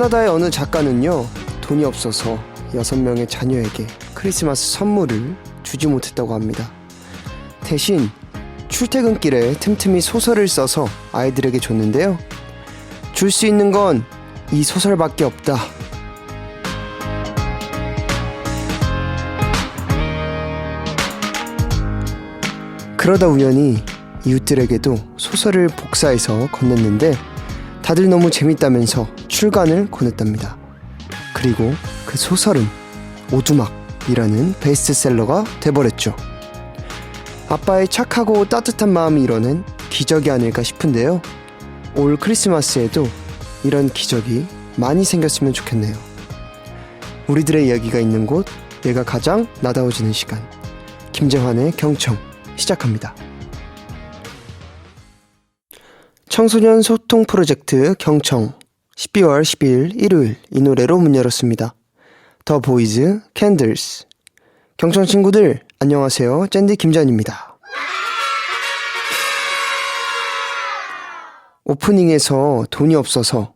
캐나다의 어느 작가는요, 돈이 없어서 6명의 자녀에게 크리스마스 선물을 주지 못했다고 합니다. 대신 출퇴근길에 틈틈이 소설을 써서 아이들에게 줬는데요. 줄 수 있는 건 이 소설밖에 없다. 그러다 우연히 이웃들에게도 소설을 복사해서 건넸는데 다들 너무 재밌다면서 출간을 권했답니다. 그리고 그 소설은 오두막이라는 베스트셀러가 돼버렸죠. 아빠의 착하고 따뜻한 마음이 이뤄낸 기적이 아닐까 싶은데요. 올 크리스마스에도 이런 기적이 많이 생겼으면 좋겠네요. 우리들의 이야기가 있는 곳, 내가 가장 나다워지는 시간, 김재환의 경청 시작합니다. 청소년 소통 프로젝트 경청 12월 12일 일요일 이 노래로 문 열었습니다. 더 보이즈 캔들스. 경청 친구들 안녕하세요. 짠디 김재환입니다. 오프닝에서 돈이 없어서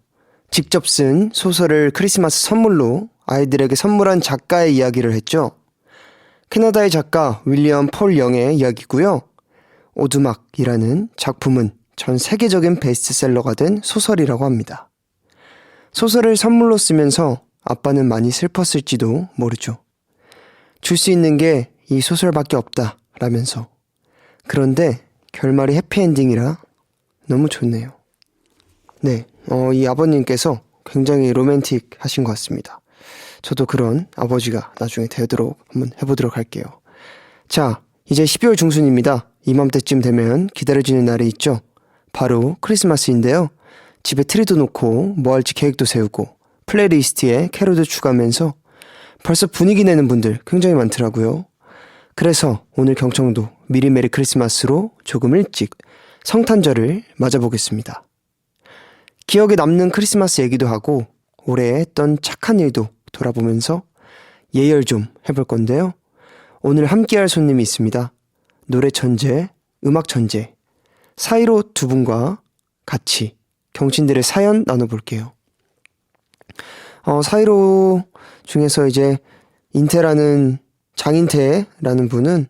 직접 쓴 소설을 크리스마스 선물로 아이들에게 선물한 작가의 이야기를 했죠. 캐나다의 작가 윌리엄 폴 영의 이야기고요. 오두막이라는 작품은 전 세계적인 베스트셀러가 된 소설이라고 합니다. 소설을 선물로 쓰면서 아빠는 많이 슬펐을지도 모르죠. 줄 수 있는 게 이 소설밖에 없다 라면서. 그런데 결말이 해피엔딩이라 너무 좋네요. 네, 이 아버님께서 굉장히 로맨틱 하신 것 같습니다. 저도 그런 아버지가 나중에 되도록 한번 해보도록 할게요. 자, 이제 12월 중순입니다. 이맘때쯤 되면 기다려지는 날이 있죠. 바로 크리스마스인데요. 집에 트리도 놓고 뭐 할지 계획도 세우고 플레이리스트에 캐롤도 추가하면서 벌써 분위기 내는 분들 굉장히 많더라고요. 그래서 오늘 경청도 미리 메리 크리스마스로 조금 일찍 성탄절을 맞아보겠습니다. 기억에 남는 크리스마스 얘기도 하고 올해 했던 착한 일도 돌아보면서 예열 좀 해볼 건데요. 오늘 함께할 손님이 있습니다. 노래 천재, 음악 천재 사이로 두 분과 같이 경친들의 사연 나눠볼게요. 사이로 중에서 이제 인태라는 장인태라는 분은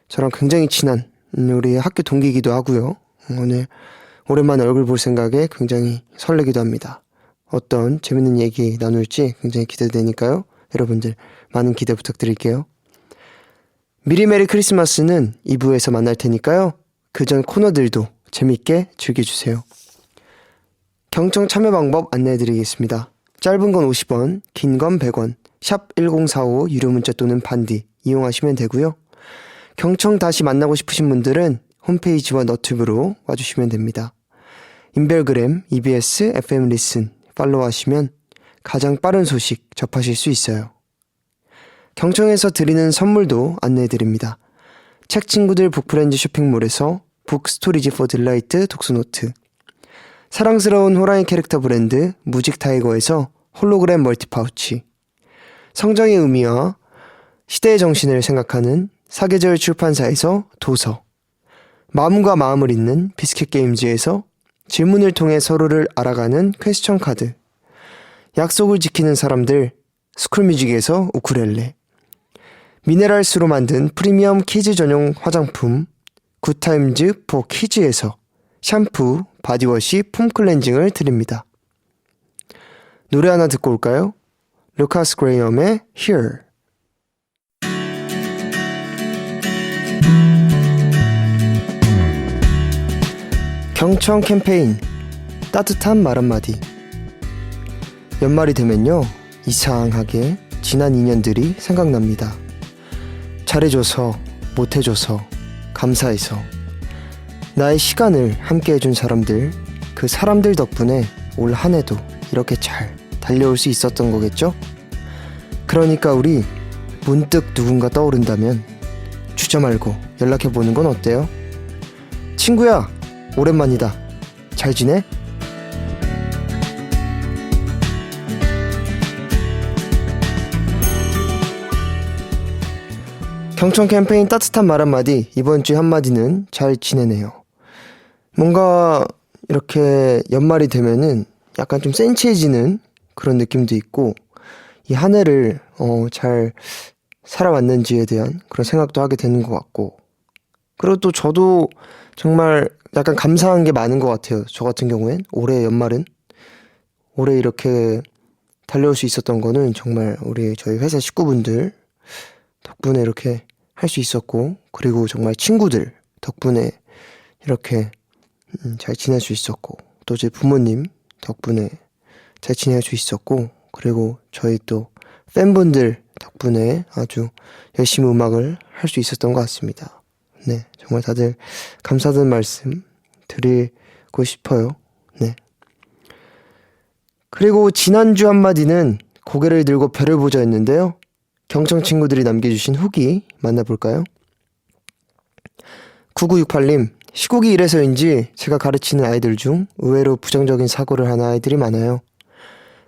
저랑 굉장히 친한 우리 학교 동기이기도 하고요. 오늘 오랜만에 얼굴 볼 생각에 굉장히 설레기도 합니다. 어떤 재밌는 얘기 나눌지 굉장히 기대되니까요. 여러분들 많은 기대 부탁드릴게요. 미리 메리 크리스마스는 2부에서 만날 테니까요. 그전 코너들도 재밌게 즐겨주세요. 경청 참여 방법 안내해드리겠습니다. 짧은 건 50원, 긴 건 100원, 샵 1045 유료 문자 또는 반디 이용하시면 되고요. 경청 다시 만나고 싶으신 분들은 홈페이지와 너튜브로 와주시면 됩니다. 인별그램, EBS, FM 리슨 팔로우하시면 가장 빠른 소식 접하실 수 있어요. 경청에서 드리는 선물도 안내해드립니다. 책 친구들 북프렌즈 쇼핑몰에서 북스토리지 포 딜라이트 독서노트, 사랑스러운 호랑이 캐릭터 브랜드 무직타이거에서 홀로그램 멀티파우치, 성장의 의미와 시대의 정신을 생각하는 사계절 출판사에서 도서, 마음과 마음을 잇는 비스킷게임즈에서 질문을 통해 서로를 알아가는 퀘스천 카드, 약속을 지키는 사람들 스쿨뮤직에서 우쿨렐레, 미네랄수로 만든 프리미엄 키즈 전용 화장품 굿타임즈 포 키즈에서 샴푸, 바디워시, 폼 클렌징을 드립니다. 노래 하나 듣고 올까요? 루카스 그레이엄의 Here. 경청 캠페인 따뜻한 말 한마디. 연말이 되면요, 이상하게 지난 인연들이 생각납니다. 잘해줘서, 못해줘서, 감사해서 나의 시간을 함께 해준 사람들, 그 사람들 덕분에 올 한 해도 이렇게 잘 달려올 수 있었던 거겠죠? 그러니까 우리 문득 누군가 떠오른다면 주저 말고 연락해보는 건 어때요? 친구야, 오랜만이다. 잘 지내? 경청 캠페인 따뜻한 말 한마디, 이번 주 한마디는 잘 지내네요. 뭔가 이렇게 연말이 되면은 약간 좀 센치해지는 그런 느낌도 있고 이 한 해를 잘 살아왔는지에 대한 그런 생각도 하게 되는 것 같고 그리고 또 저도 정말 약간 감사한 게 많은 것 같아요. 저 같은 경우엔 올해 연말은 올해 이렇게 달려올 수 있었던 거는 정말 저희 회사 식구분들 덕분에 이렇게 할 수 있었고 그리고 정말 친구들 덕분에 이렇게 잘 지낼 수 있었고 또 제 부모님 덕분에 잘 지낼 수 있었고 그리고 저희 또 팬분들 덕분에 아주 열심히 음악을 할 수 있었던 것 같습니다. 네, 정말 다들 감사하다는 말씀 드리고 싶어요. 네. 그리고 지난주 한마디는 고개를 들고 별을 보자였는데요. 경청 친구들이 남겨주신 후기 만나볼까요? 9968님, 시국이 이래서인지 제가 가르치는 아이들 중 의외로 부정적인 사고를 하는 아이들이 많아요.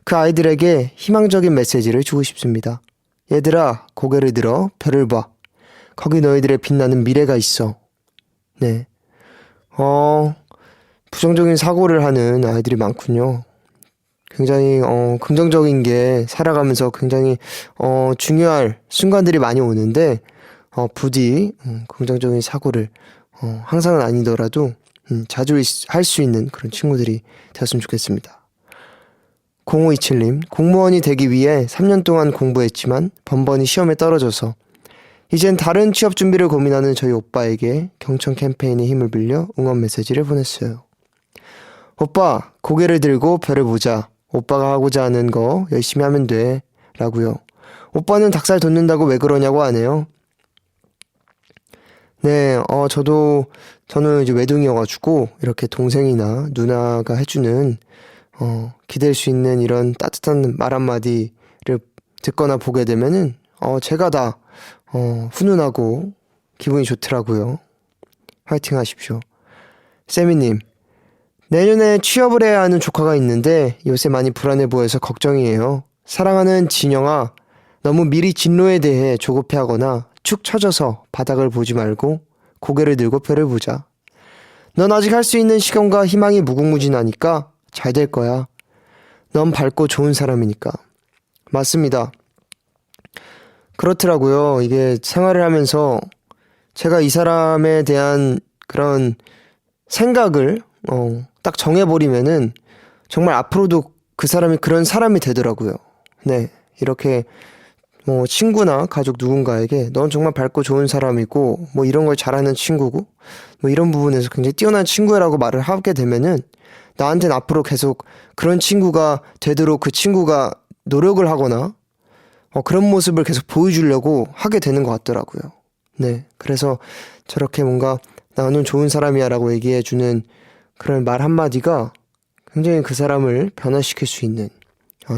그 아이들에게 희망적인 메시지를 주고 싶습니다. 얘들아, 고개를 들어 별을 봐. 거기 너희들의 빛나는 미래가 있어. 네. 부정적인 사고를 하는 아이들이 많군요. 굉장히 긍정적인 게 살아가면서 굉장히 중요할 순간들이 많이 오는데 부디 긍정적인 사고를 항상은 아니더라도 자주 할 수 있는 그런 친구들이 되었으면 좋겠습니다. 0527님, 공무원이 되기 위해 3년 동안 공부했지만 번번이 시험에 떨어져서 이젠 다른 취업 준비를 고민하는 저희 오빠에게 경청 캠페인의 힘을 빌려 응원 메시지를 보냈어요. 오빠, 고개를 들고 별을 보자. 오빠가 하고자 하는 거 열심히 하면 돼. 라고요. 오빠는 닭살 돋는다고 왜 그러냐고 하네요. 네, 저는 이제 외동이어가지고 이렇게 동생이나 누나가 해주는 기댈 수 있는 이런 따뜻한 말 한마디를 듣거나 보게 되면은 제가 다 훈훈하고 기분이 좋더라고요. 화이팅 하십시오. 세미님, 내년에 취업을 해야 하는 조카가 있는데 요새 많이 불안해 보여서 걱정이에요. 사랑하는 진영아, 너무 미리 진로에 대해 조급해하거나 축 처져서 바닥을 보지 말고 고개를 들고 별을 보자. 넌 아직 할 수 있는 시간과 희망이 무궁무진하니까 잘 될 거야. 넌 밝고 좋은 사람이니까. 맞습니다. 그렇더라고요. 이게 생활을 하면서 제가 이 사람에 대한 그런 생각을 딱 정해버리면은 정말 앞으로도 그 사람이 그런 사람이 되더라고요. 네, 이렇게 친구나 가족 누군가에게 넌 정말 밝고 좋은 사람이고 이런 걸 잘하는 친구고 이런 부분에서 굉장히 뛰어난 친구라고 말을 하게 되면은 나한테는 앞으로 계속 그런 친구가 되도록 그 친구가 노력을 하거나 그런 모습을 계속 보여주려고 하게 되는 것 같더라고요. 네, 그래서 저렇게 뭔가 나는 좋은 사람이야 라고 얘기해주는 그런 말 한마디가 굉장히 그 사람을 변화시킬 수 있는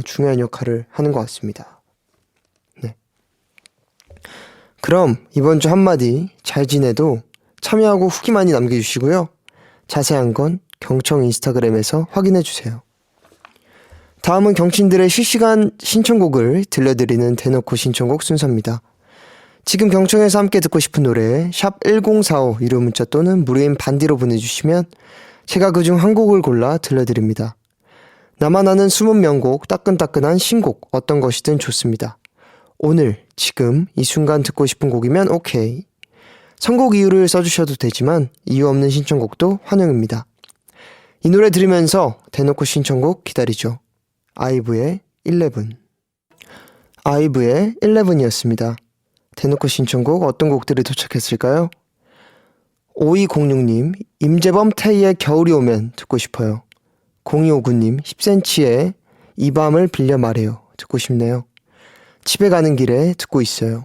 중요한 역할을 하는 것 같습니다. 네. 그럼 이번 주 한마디 잘 지내도 참여하고 후기 많이 남겨주시고요. 자세한 건 경청 인스타그램에서 확인해주세요. 다음은 경친들의 실시간 신청곡을 들려드리는 대놓고 신청곡 순서입니다. 지금 경청에서 함께 듣고 싶은 노래 샵 1045 유료 문자 또는 무료인 반디로 보내주시면 제가 그중 한 곡을 골라 들려드립니다. 나만 아는 숨은 명곡, 따끈따끈한 신곡 어떤 것이든 좋습니다. 오늘, 지금, 이 순간 듣고 싶은 곡이면 오케이. 선곡 이유를 써주셔도 되지만 이유 없는 신청곡도 환영입니다. 이 노래 들으면서 대놓고 신청곡 기다리죠. 아이브의 11. 아이브의 11이었습니다. 대놓고 신청곡 어떤 곡들이 도착했을까요? 5206님, 임재범 태희의 겨울이 오면 듣고 싶어요. 0259님, 10cm의 이 밤을 빌려 말해요. 듣고 싶네요. 집에 가는 길에 듣고 있어요.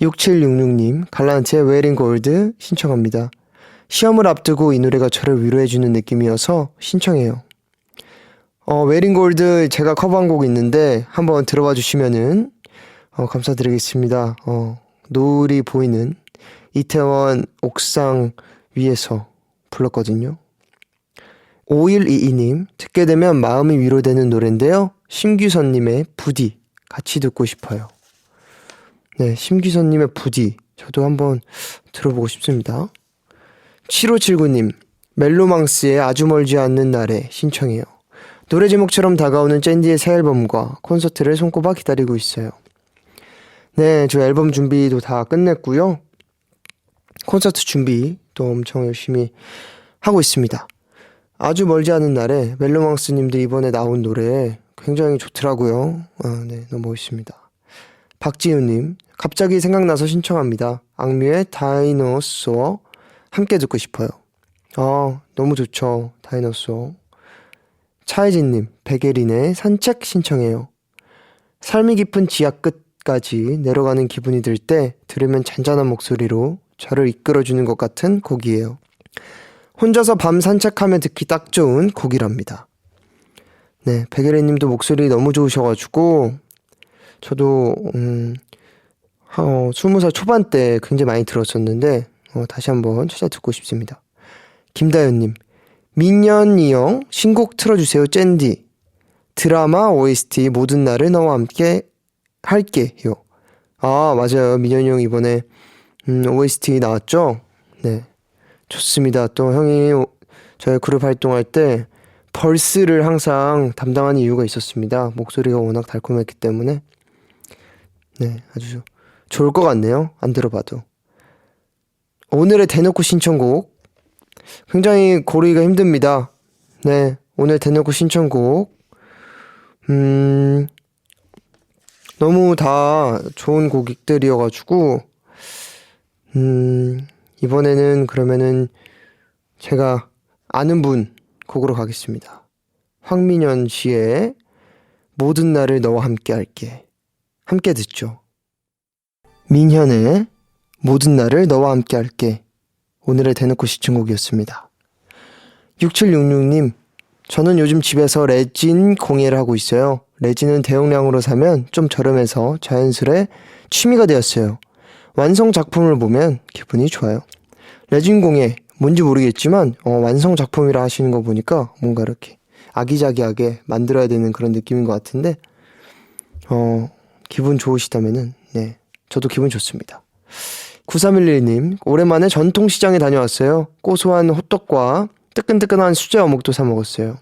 6766님, 갈란트의 웨어링 골드 신청합니다. 시험을 앞두고 이 노래가 저를 위로해주는 느낌이어서 신청해요. 웨어링 골드 제가 커버한 곡이 있는데 한번 들어봐 주시면은 감사드리겠습니다. 노을이 보이는 이태원 옥상 위에서 불렀거든요. 5122님, 듣게 되면 마음이 위로되는 노래인데요. 심규선님의 부디 같이 듣고 싶어요. 네, 심규선님의 부디 저도 한번 들어보고 싶습니다. 7579님, 멜로망스의 아주 멀지 않는 날에 신청해요. 노래 제목처럼 다가오는 젠디의 새 앨범과 콘서트를 손꼽아 기다리고 있어요. 네, 저 앨범 준비도 다 끝냈고요. 콘서트 준비 또 엄청 열심히 하고 있습니다. 아주 멀지 않은 날에 멜로망스님들 이번에 나온 노래 굉장히 좋더라고요. 네, 너무 멋있습니다. 박지윤님, 갑자기 생각나서 신청합니다. 악뮤의 다이노소어 함께 듣고 싶어요. 너무 좋죠. 다이노소어. 차혜진님, 백예린의 산책 신청해요. 삶이 깊은 지하 끝까지 내려가는 기분이 들 때 들으면 잔잔한 목소리로 저를 이끌어주는 것 같은 곡이에요. 혼자서 밤 산책하며 듣기 딱 좋은 곡이랍니다. 네, 백예린님도 목소리 너무 좋으셔가지고 저도 20살 초반 때 굉장히 많이 들었었는데 다시 한번 찾아 듣고 싶습니다. 김다현님, 민현이 형 신곡 틀어주세요. 젠디 드라마 OST 모든 날을 너와 함께 할게요. 맞아요. 민현이 형 이번에 OST 나왔죠? 네, 좋습니다. 또 형이 저희 그룹 활동할 때 벌스를 항상 담당하는 이유가 있었습니다. 목소리가 워낙 달콤했기 때문에. 네, 아주 좋을 것 같네요. 안 들어봐도. 오늘의 대놓고 신청곡 굉장히 고르기가 힘듭니다. 네, 오늘 대놓고 신청곡 너무 다 좋은 곡들이어가지고 이번에는 그러면은 제가 아는 분 곡으로 가겠습니다. 황민현 씨의 모든 날을 너와 함께 할게. 함께 듣죠. 민현의 모든 날을 너와 함께 할게. 오늘의 대놓고 시청곡이었습니다. 6766님, 저는 요즘 집에서 레진 공예를 하고 있어요. 레진은 대용량으로 사면 좀 저렴해서 자연스레 취미가 되었어요. 완성 작품을 보면 기분이 좋아요. 레진 공예 뭔지 모르겠지만 완성 작품이라 하시는 거 보니까 뭔가 이렇게 아기자기하게 만들어야 되는 그런 느낌인 것 같은데 기분 좋으시다면은 네, 저도 기분 좋습니다. 9311님, 오랜만에 전통시장에 다녀왔어요. 고소한 호떡과 뜨끈뜨끈한 수제 어묵도 사 먹었어요.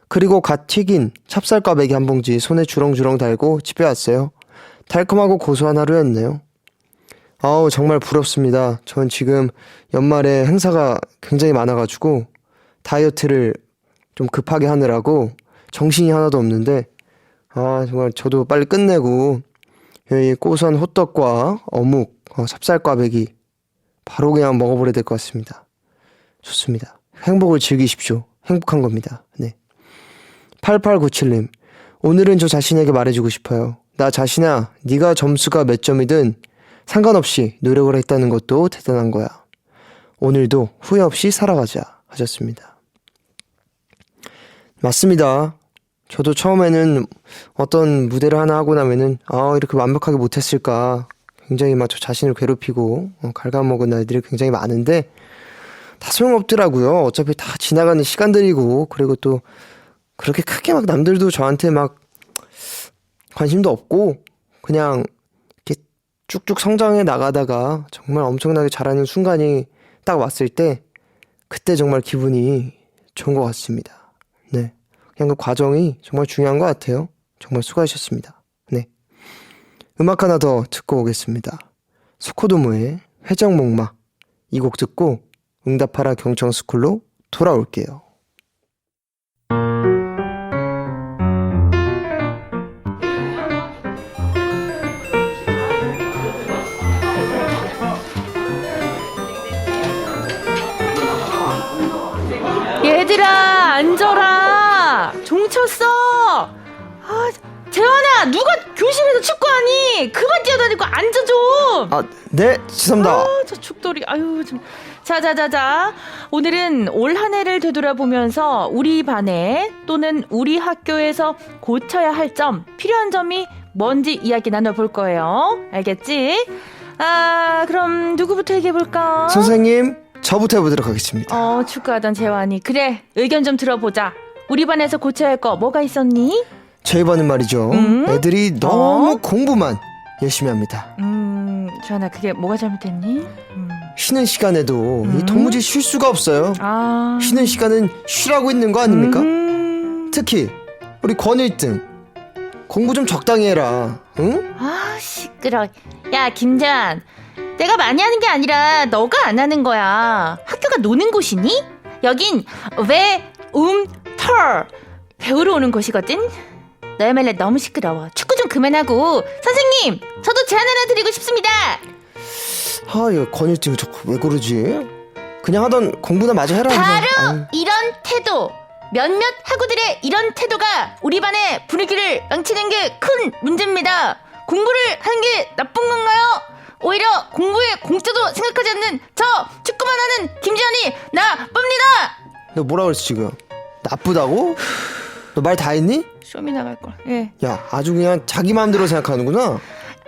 그리고 갓 튀긴 찹쌀꽈배기 한 봉지 손에 주렁주렁 달고 집에 왔어요. 달콤하고 고소한 하루였네요. 정말 부럽습니다. 전 지금 연말에 행사가 굉장히 많아가지고 다이어트를 좀 급하게 하느라고 정신이 하나도 없는데 정말 저도 빨리 끝내고 이 고소한 호떡과 어묵, 찹쌀꽈배기 바로 그냥 먹어버려야 될 것 같습니다. 좋습니다. 행복을 즐기십시오. 행복한 겁니다. 네. 8897님, 오늘은 저 자신에게 말해주고 싶어요. 나 자신아, 네가 점수가 몇 점이든 상관없이 노력을 했다는 것도 대단한 거야. 오늘도 후회 없이 살아가자 하셨습니다. 맞습니다. 저도 처음에는 어떤 무대를 하나 하고 나면은 이렇게 완벽하게 못했을까 굉장히 막 저 자신을 괴롭히고 갉아먹은 날들이 굉장히 많은데 다 소용없더라고요. 어차피 다 지나가는 시간들이고 그리고 또 그렇게 크게 막 남들도 저한테 막 관심도 없고 그냥 이렇게 쭉쭉 성장해 나가다가 정말 엄청나게 잘하는 순간이 딱 왔을 때 그때 정말 기분이 좋은 것 같습니다. 네, 그냥 그 과정이 정말 중요한 것 같아요. 정말 수고하셨습니다. 네, 음악 하나 더 듣고 오겠습니다. 스코도무의 회전목마 이 곡 듣고 응답하라 경청스쿨로 돌아올게요. 얘들아 앉아라. 종 쳤어. 재환아, 누가 교실에서 축구하니? 그만 뛰어다니고 앉아 좀. 네, 죄송합니다. 저 축돌이. 좀. 자자자자. 오늘은 올 한 해를 되돌아보면서 우리 반에 또는 우리 학교에서 고쳐야 할 점, 필요한 점이 뭔지 이야기 나눠볼 거예요. 알겠지? 그럼 누구부터 얘기해볼까? 선생님, 저부터 해보도록 하겠습니다. 축구하던 재환이. 그래, 의견 좀 들어보자. 우리 반에서 고쳐야 할 거 뭐가 있었니? 저희 반은 말이죠. 애들이 너무 공부만 열심히 합니다. 재환아, 그게 뭐가 잘못됐니? 쉬는 시간에도 이 도무지 쉴 수가 없어요. 아. 쉬는 시간은 쉬라고 있는 거 아닙니까? 특히 우리 권 1등 공부 좀 적당히 해라. 응? 아, 시끄러. 야, 김재환. 내가 많이 하는 게 아니라 너가 안 하는 거야. 학교가 노는 곳이니? 여긴 털 배우러 오는 곳이거든. 너야말로 너무 시끄러워. 축구 좀 그만하고. 선생님, 저도 제안 하나 드리고 싶습니다. 이거 권 1등 자꾸 왜 그러지? 그냥 하던 공부나 마저 해라. 바로 아유. 이런 태도. 몇몇 학우들의 이런 태도가 우리 반의 분위기를 망치는 게 큰 문제입니다. 공부를 하는 게 나쁜 건가요? 오히려 공부에 공짜도 생각하지 않는 저 축구만 하는 김지현이 나쁩니다. 너 뭐라 그랬어 지금? 나쁘다고? 너 말 다 했니? 쇼미 나갈 걸. 예. 야, 아주 그냥 자기 마음대로 생각하는구나.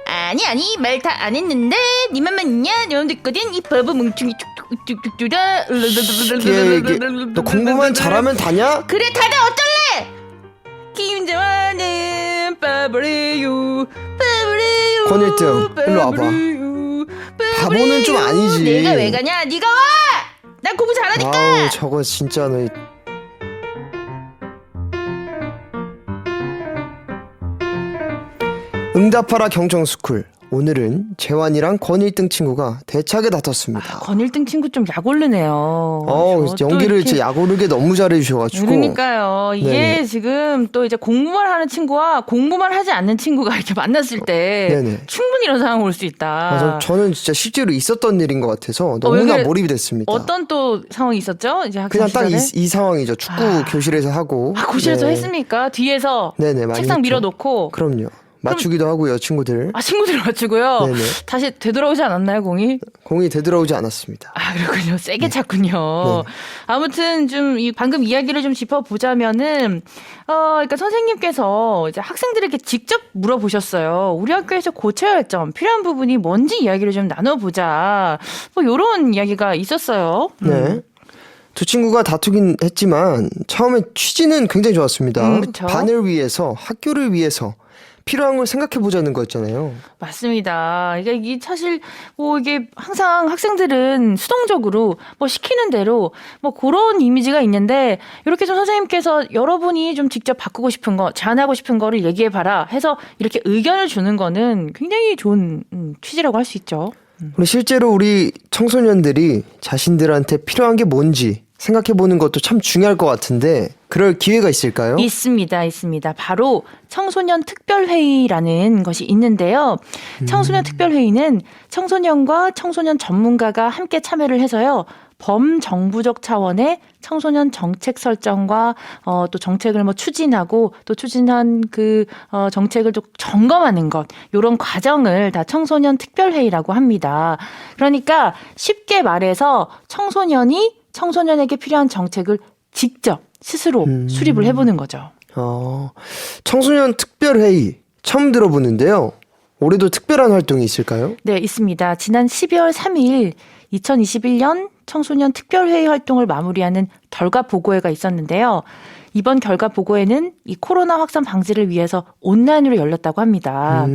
아니 말 다 안 했는데 니 맘만 있냐? 내 맘도 있거든. 이 바보 뭉충이 쭉쭉쭉쭉다. 너 공부만 잘하면 다냐? 그래 다들 어쩔래? 김재환은 바보래요. 권 1등 일로 와봐. 바보는 좀 아니지. 내가 왜 가냐? 네가 와! 난 공부 잘하니까. 아우 저거 진짜 너. 응답하라 경정스쿨. 오늘은 재환이랑 권 1등 친구가 대차게 다퉜습니다. 권 1등 친구 좀 약올르네요. 연기를 이제 약오르게 너무 잘해주셔가지고. 그러니까요. 이게 네네. 지금 또 이제 공부만 하는 친구와 공부만 하지 않는 친구가 이렇게 만났을 때 네네. 충분히 이런 상황 올 수 있다. 맞아, 저는 진짜 실제로 있었던 일인 것 같아서 너무나 그래? 몰입이 됐습니다. 어떤 또 상황이 있었죠? 이제 학생 그냥 딱 시절에? 이 상황이죠. 축구 교실에서 하고. 교실에서 네. 했습니까? 뒤에서 네네, 많이 책상 했죠. 밀어놓고. 그럼요. 맞추기도 하고요, 친구들. 친구들 맞추고요. 네네. 다시 되돌아오지 않았나요, 공이? 공이 되돌아오지 않았습니다. 그렇군요. 세게 찼군요. 네. 아무튼 좀 방금 이야기를 좀 짚어보자면은, 그러니까 선생님께서 이제 학생들에게 직접 물어보셨어요. 우리 학교에서 고쳐야 할 점, 필요한 부분이 뭔지 이야기를 좀 나눠보자. 뭐, 요런 이야기가 있었어요. 네. 두 친구가 다투긴 했지만 처음에 취지는 굉장히 좋았습니다. 그쵸. 반을 위해서, 학교를 위해서 필요한 걸 생각해 보자는 거였잖아요. 맞습니다. 이게 사실 뭐 이게 항상 학생들은 수동적으로 뭐 시키는 대로 뭐 그런 이미지가 있는데 이렇게 좀 선생님께서 여러분이 좀 직접 바꾸고 싶은 거, 제안하고 싶은 거를 얘기해 봐라 해서 이렇게 의견을 주는 거는 굉장히 좋은 취지라고 할 수 있죠. 우리 실제로 우리 청소년들이 자신들한테 필요한 게 뭔지 생각해 보는 것도 참 중요할 것 같은데 그럴 기회가 있을까요? 있습니다. 바로 청소년 특별회의라는 것이 있는데요. 청소년 특별회의는 청소년과 청소년 전문가가 함께 참여를 해서요. 범정부적 차원의 청소년 정책 설정과 또 정책을 뭐 추진하고 또 추진한 그 정책을 또 점검하는 것 이런 과정을 다 청소년 특별회의라고 합니다. 그러니까 쉽게 말해서 청소년에게 필요한 정책을 직접 스스로 수립을 해보는 거죠. 청소년 특별회의 처음 들어보는데요. 올해도 특별한 활동이 있을까요? 네, 있습니다. 지난 12월 3일 2021년 청소년 특별회의 활동을 마무리하는 결과 보고회가 있었는데요. 이번 결과 보고회는 이 코로나 확산 방지를 위해서 온라인으로 열렸다고 합니다.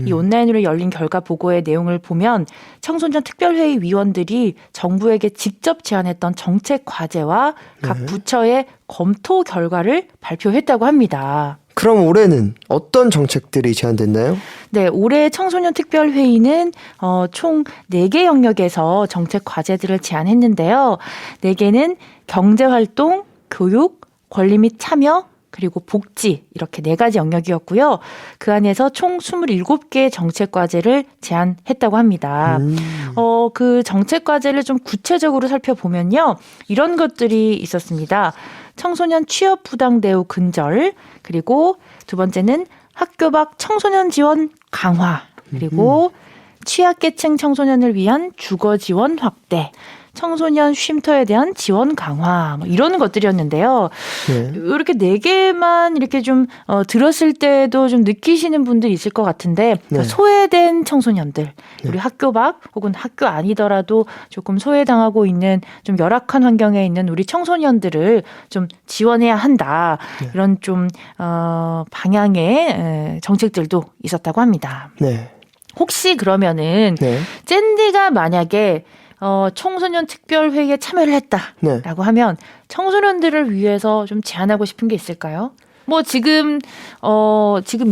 이 온라인으로 열린 결과 보고회 내용을 보면 청소년 특별회의 위원들이 정부에게 직접 제안했던 정책 과제와 각 부처의 검토 결과를 발표했다고 합니다. 그럼 올해는 어떤 정책들이 제안됐나요? 네, 올해 청소년 특별회의는 총 4개 영역에서 정책 과제들을 제안했는데요. 4개는 경제활동, 교육, 권리 및 참여, 그리고 복지 이렇게 4가지 영역이었고요. 그 안에서 총 27개의 정책 과제를 제안했다고 합니다. 그 정책 과제를 좀 구체적으로 살펴보면요. 이런 것들이 있었습니다. 청소년 취업 부당 대우 근절, 그리고 두 번째는 학교 밖 청소년 지원 강화, 그리고 취약계층 청소년을 위한 주거 지원 확대, 청소년 쉼터에 대한 지원 강화 뭐 이런 것들이었는데요. 네. 이렇게 4개만 이렇게 좀 들었을 때도 좀 느끼시는 분들이 있을 것 같은데 네. 소외된 청소년들, 우리 학교 밖 혹은 학교 아니더라도 조금 소외당하고 있는 좀 열악한 환경에 있는 우리 청소년들을 좀 지원해야 한다. 이런 좀 방향의 정책들도 있었다고 합니다. 네. 혹시 그러면은 네. 젠디가 만약에 청소년 특별회의에 참여를 했다라고 네. 하면 청소년들을 위해서 좀 제안하고 싶은 게 있을까요? 뭐 지금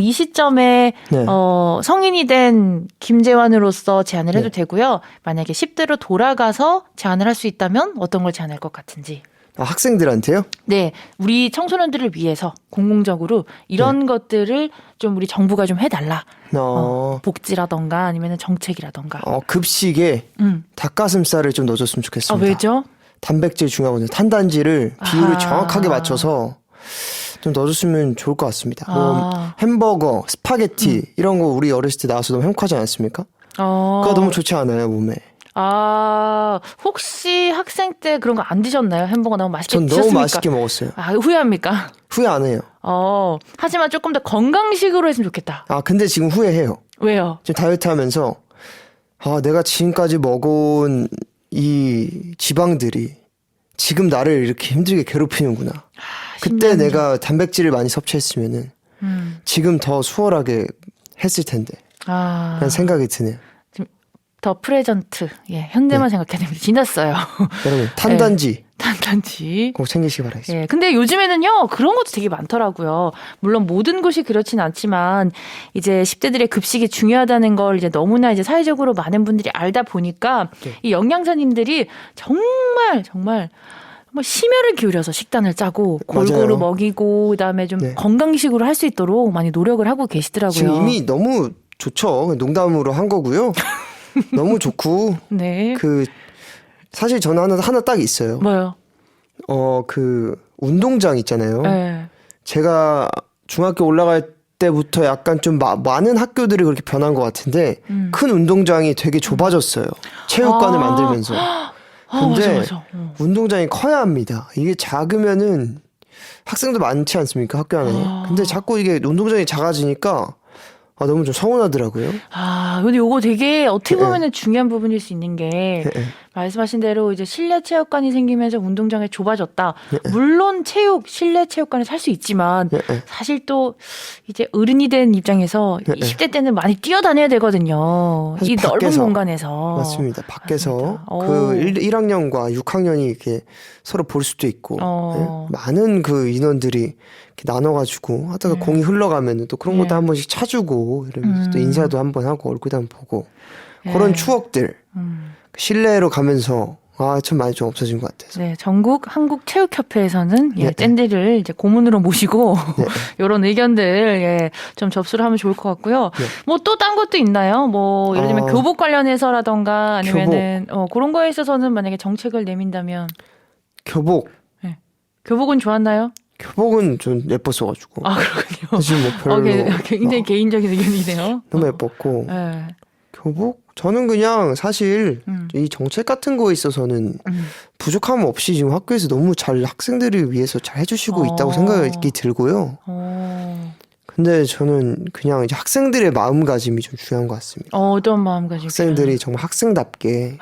이 시점에 네. 성인이 된 김재환으로서 제안을 해도 네. 되고요. 만약에 10대로 돌아가서 제안을 할 수 있다면 어떤 걸 제안할 것 같은지. 학생들한테요? 네, 우리 청소년들을 위해서 공공적으로 이런 것들을 좀 우리 정부가 좀 해달라. 복지라던가 아니면 정책이라던가. 급식에 닭가슴살을 좀 넣어줬으면 좋겠습니다. 왜죠? 단백질 중요하거든요. 탄단지를 비율을 아하. 정확하게 맞춰서 좀 넣어줬으면 좋을 것 같습니다. 뭐 햄버거, 스파게티 이런 거 우리 어렸을 때 나와서 너무 행복하지 않았습니까? 그거 너무 좋지 않아요, 몸에? 혹시 학생 때 그런 거 안 드셨나요? 햄버거 너무 맛있게 전 드셨습니까? 너무 맛있게 먹었어요. 후회합니까? 후회 안 해요. 하지만 조금 더 건강식으로 했으면 좋겠다. 근데 지금 후회해요. 왜요? 지금 다이어트 하면서 내가 지금까지 먹어온 이 지방들이 지금 나를 이렇게 힘들게 괴롭히는구나. 그때 내가 단백질을 많이 섭취했으면은 지금 더 수월하게 했을 텐데. 라는 생각이 드네요. 더 프레젠트. 현재만 생각해야 됩니다. 지났어요. 여러분, 탄단지. 탄단지. 꼭 챙기시기 바라겠습니다. 근데 요즘에는요, 그런 것도 되게 많더라고요. 물론 모든 곳이 그렇진 않지만, 이제 10대들의 급식이 중요하다는 걸 이제 너무나 이제 사회적으로 많은 분들이 알다 보니까, 이 영양사님들이 정말 뭐 심혈을 기울여서 식단을 짜고 골고루 맞아요. 먹이고 그다음에 좀 건강식으로 할 수 있도록 많이 노력을 하고 계시더라고요. 지금 이미 너무 좋죠. 농담으로 한 거고요. 너무 좋고. 네. 사실 저는 하나 딱 있어요. 뭐요? 운동장 있잖아요. 네. 제가 중학교 올라갈 때부터 약간 좀 많은 학교들이 그렇게 변한 것 같은데 큰 운동장이 되게 좁아졌어요. 체육관을 만들면서. 근데 맞아. 운동장이 커야 합니다. 이게 작으면은 학생도 많지 않습니까? 학교 안에. 근데 자꾸 이게 운동장이 작아지니까 너무 좀 서운하더라고요. 근데 요거 되게 어떻게 보면은 중요한 부분일 수 있는 게 말씀하신 대로 이제 실내 체육관이 생기면서 운동장이 좁아졌다. 물론 실내 체육관에 살 수 있지만 사실 또 이제 어른이 된 입장에서 20대 때는 많이 뛰어다녀야 되거든요. 이 넓은 공간에서. 맞습니다. 밖에서 1학년과 6학년이 이렇게 서로 볼 수도 있고 많은 인원들이 이렇게 나눠가지고 하다가 공이 흘러가면 또 그런 것도 한 번씩 차주고 이러면서 또 인사도 한번 하고 얼굴도 한번 보고 그런 추억들 실내로 가면서 참 많이 좀 없어진 것 같아서. 네, 전국 한국체육협회에서는 밴드를 이제 고문으로 모시고 이런 의견들 좀 접수를 하면 좋을 것 같고요. 뭐 또 딴 것도 있나요? 뭐 예를 들면 교복 관련해서라던가 아니면은 그런 거에 있어서는 만약에 정책을 내민다면 교복은 좋았나요? 교복은 좀 예뻤어가지고. 그렇군요. 사실 뭐 별로. 굉장히 개인적인 의견이네요. 너무 예뻤고. 교복? 저는 그냥 사실 이 정책 같은 거에 있어서는 부족함 없이 지금 학교에서 너무 잘 학생들을 위해서 잘 해주시고 있다고 생각이 들고요. 근데 저는 그냥 이제 학생들의 마음가짐이 좀 중요한 것 같습니다. 어떤 마음가짐? 학생들이 정말 학생답게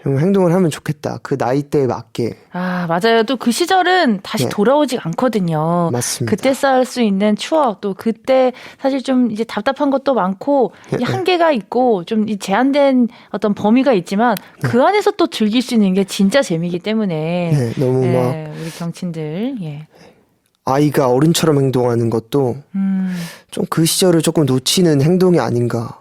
좀 행동을 하면 좋겠다. 그 나이대에 맞게. 맞아요. 또 그 시절은 다시 돌아오지 않거든요. 맞습니다. 그때 쌓을 수 있는 추억, 또 그때 사실 좀 이제 답답한 것도 많고 한계가 있고 좀 이 제한된 어떤 범위가 있지만 그 안에서 또 즐길 수 있는 게 진짜 재미이기 때문에 너무 우리 경친들 아이가 어른처럼 행동하는 것도 좀 그 시절을 조금 놓치는 행동이 아닌가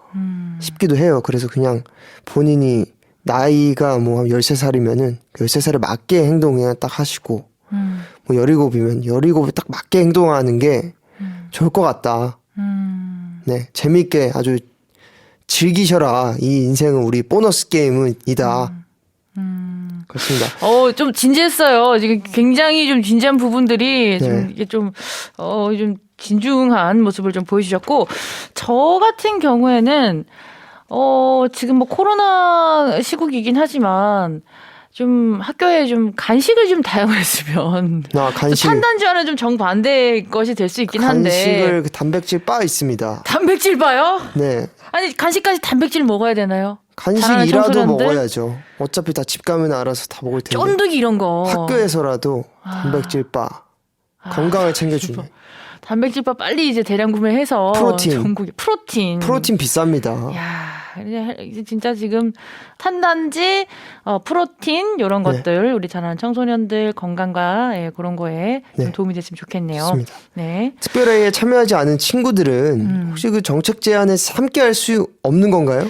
싶기도 해요. 그래서 그냥 본인이 나이가 뭐 한 13살이면은 13살에 맞게 행동을 딱 하시고 뭐 17이면 17에 딱 맞게 행동하는 게 좋을 것 같다. 네, 재미있게 아주 즐기셔라. 이 인생은 우리 보너스 게임은 이다. 그렇습니다. 좀 진지했어요. 지금 굉장히 좀 진지한 부분들이 좀 이게 좀 진중한 모습을 좀 보여주셨고, 저 같은 경우에는 지금 뭐 코로나 시국이긴 하지만 좀 학교에 좀 간식을 좀 다양했으면 간식 탄단지와는 좀 정반대의 것이 될 수 있긴 한데 간식을 단백질 바 있습니다. 단백질 바요? 네. 아니 간식까지 단백질 먹어야 되나요? 간식이라도 먹어야죠. 어차피 다 집 가면 알아서 다 먹을 텐데. 쫀득이 이런 거. 학교에서라도 단백질 바 건강을 챙겨주네. 단백질 바 빨리 이제 대량 구매해서 프로틴. 전국에 프로틴 비쌉니다. 야, 이제 진짜 지금 탄단지, 프로틴 이런 네. 것들 우리 자라는 청소년들 건강과 그런 거에 좀 네. 도움이 됐으면 좋겠네요. 좋습니다. 네. 특별회에 참여하지 않은 친구들은 혹시 그 정책 제안에 함께 할 수 없는 건가요?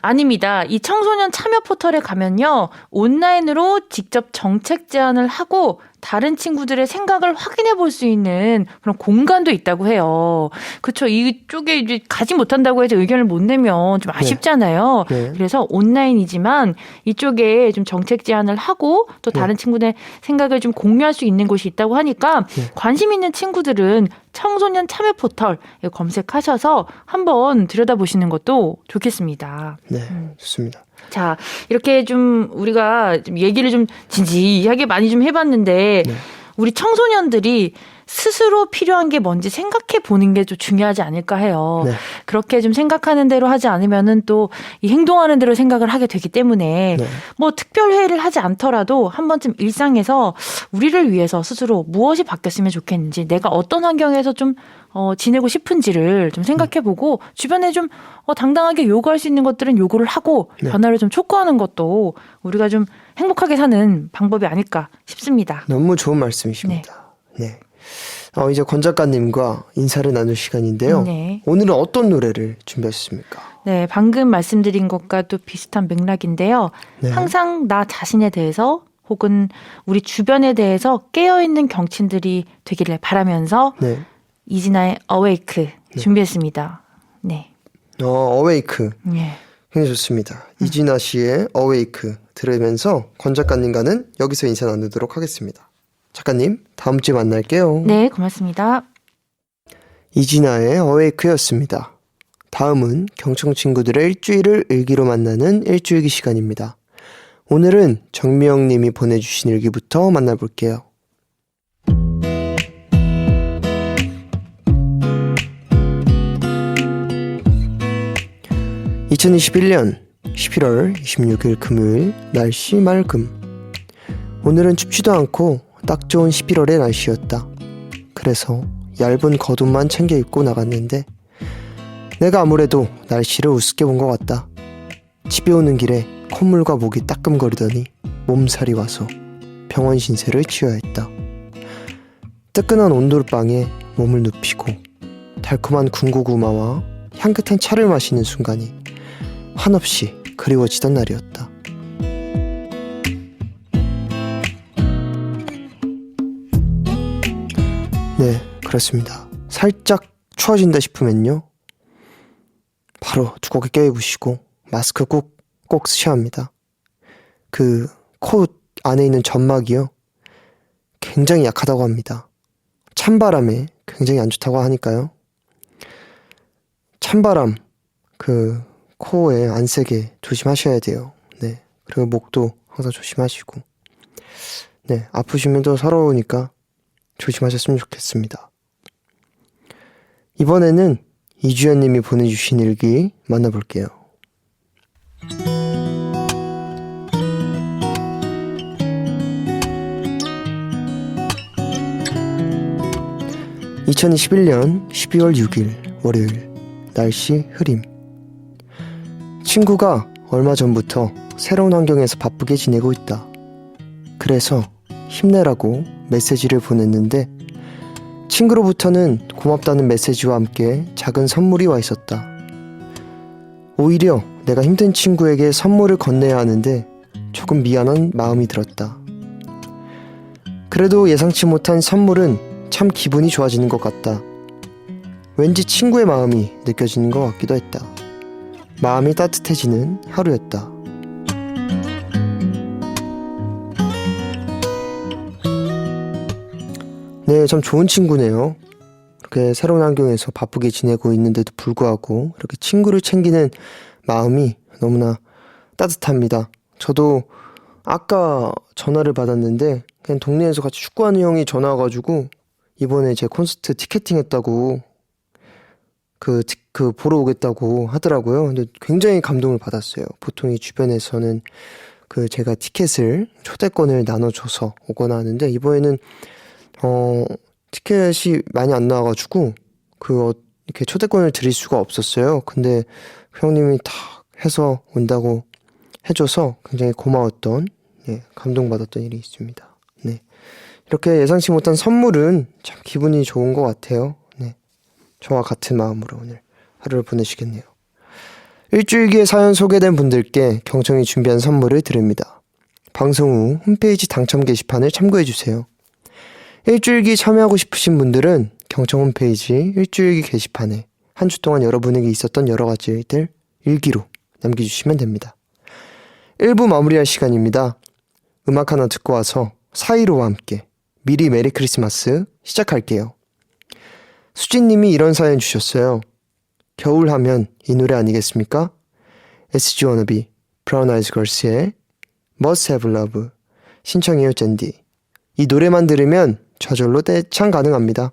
아닙니다. 이 청소년 참여 포털에 가면요. 온라인으로 직접 정책 제안을 하고 다른 친구들의 생각을 확인해 볼 수 있는 그런 공간도 있다고 해요. 그렇죠. 이쪽에 이제 가지 못한다고 해서 의견을 못 내면 좀 아쉽잖아요. 네. 그래서 온라인이지만 이쪽에 좀 정책 제안을 하고 또 다른 친구들의 생각을 좀 공유할 수 있는 곳이 있다고 하니까 관심 있는 친구들은 청소년 참여 포털 검색하셔서 한번 들여다보시는 것도 좋겠습니다. 네, 좋습니다. 자, 이렇게 좀 우리가 좀 얘기를 좀 진지하게 많이 좀 해봤는데 우리 청소년들이 스스로 필요한 게 뭔지 생각해 보는 게 좀 중요하지 않을까 해요. 네. 그렇게 좀 생각하는 대로 하지 않으면은 또 이 행동하는 대로 생각을 하게 되기 때문에 네. 뭐 특별 회의를 하지 않더라도 한 번쯤 일상에서 우리를 위해서 스스로 무엇이 바뀌었으면 좋겠는지 내가 어떤 환경에서 좀 지내고 싶은지를 좀 생각해보고 주변에 좀 당당하게 요구할 수 있는 것들은 요구를 하고 변화를 좀 촉구하는 것도 우리가 좀 행복하게 사는 방법이 아닐까 싶습니다. 너무 좋은 말씀이십니다. 네. 이제 권 작가님과 인사를 나눌 시간인데요. 네. 오늘은 어떤 노래를 준비하셨습니까? 네, 방금 말씀드린 것과 또 비슷한 맥락인데요. 네. 항상 나 자신에 대해서 혹은 우리 주변에 대해서 깨어있는 경친들이 되기를 바라면서 네. 이진아의 Awake 준비했습니다. 네. 어웨이크. 네. 굉장히 좋습니다. 이진아 씨의 어웨이크 들으면서 권 작가님과는 여기서 인사 나누도록 하겠습니다. 작가님, 다음 주에 만날게요. 네, 고맙습니다. 이진아의 어웨이크였습니다. 다음은 경청 친구들의 일주일을 일기로 만나는 일주일기 시간입니다. 오늘은 정미영 님이 보내주신 일기부터 만나볼게요. 2021년 11월 26일 금요일 날씨 맑음. 오늘은 춥지도 않고 딱 좋은 11월의 날씨였다. 그래서 얇은 겉옷만 챙겨 입고 나갔는데 내가 아무래도 날씨를 우습게 본 것 같다. 집에 오는 길에 콧물과 목이 따끔거리더니 몸살이 와서 병원 신세를 치러야 했다. 뜨끈한 온돌방에 몸을 눕히고 달콤한 군고구마와 향긋한 차를 마시는 순간이 한없이 그리워지던 날이었다. 네, 그렇습니다. 살짝 추워진다 싶으면요, 바로 두껍게 껴입으시고 마스크 꼭 쓰셔야 합니다. 그 코 안에 있는 점막이요, 굉장히 약하다고 합니다. 찬바람에 굉장히 안 좋다고 하니까요. 찬바람 그 코에 안 세게 조심하셔야 돼요. 네. 그리고 목도 항상 조심하시고. 네. 아프시면 또 서러우니까 조심하셨으면 좋겠습니다. 이번에는 이주연 님이 보내주신 일기 만나볼게요. 2021년 12월 6일 월요일 날씨 흐림. 친구가 얼마 전부터 새로운 환경에서 바쁘게 지내고 있다. 그래서 힘내라고 메시지를 보냈는데 친구로부터는 고맙다는 메시지와 함께 작은 선물이 와 있었다. 오히려 내가 힘든 친구에게 선물을 건네야 하는데 조금 미안한 마음이 들었다. 그래도 예상치 못한 선물은 참 기분이 좋아지는 것 같다. 왠지 친구의 마음이 느껴지는 것 같기도 했다. 마음이 따뜻해지는 하루였다. 네, 참 좋은 친구네요. 이렇게 새로운 환경에서 바쁘게 지내고 있는데도 불구하고 이렇게 친구를 챙기는 마음이 너무나 따뜻합니다. 저도 아까 전화를 받았는데 그냥 동네에서 같이 축구하는 형이 전화 와가지고 이번에 제 콘서트 티켓팅 했다고 그 보러 오겠다고 하더라고요. 근데 굉장히 감동을 받았어요. 보통 이 주변에서는 그 제가 티켓을 초대권을 나눠줘서 오거나 하는데 이번에는 티켓이 많이 안 나와가지고 이렇게 초대권을 드릴 수가 없었어요. 근데 형님이 다 해서 온다고 해줘서 굉장히 고마웠던, 네, 감동받았던 일이 있습니다. 네. 이렇게 예상치 못한 선물은 참 기분이 좋은 것 같아요. 네. 저와 같은 마음으로 오늘 하루를 보내시겠네요. 일주일기에 사연 소개된 분들께 경청이 준비한 선물을 드립니다. 방송 후 홈페이지 당첨 게시판을 참고해주세요. 일주일기 참여하고 싶으신 분들은 경청 홈페이지 일주일기 게시판에 한 주 동안 여러분에게 있었던 여러 가지 일들 일기로 남겨주시면 됩니다. 1부 마무리할 시간입니다. 음악 하나 듣고 와서 사이로와 함께 미리 메리 크리스마스 시작할게요. 수진님이 이런 사연 주셨어요. 겨울 하면 이 노래 아니겠습니까? SG 워너비 브라운 아이즈 걸스의 Must Have Love 신청해요 젠디. 이 노래만 들으면 저절로 떼창 가능합니다.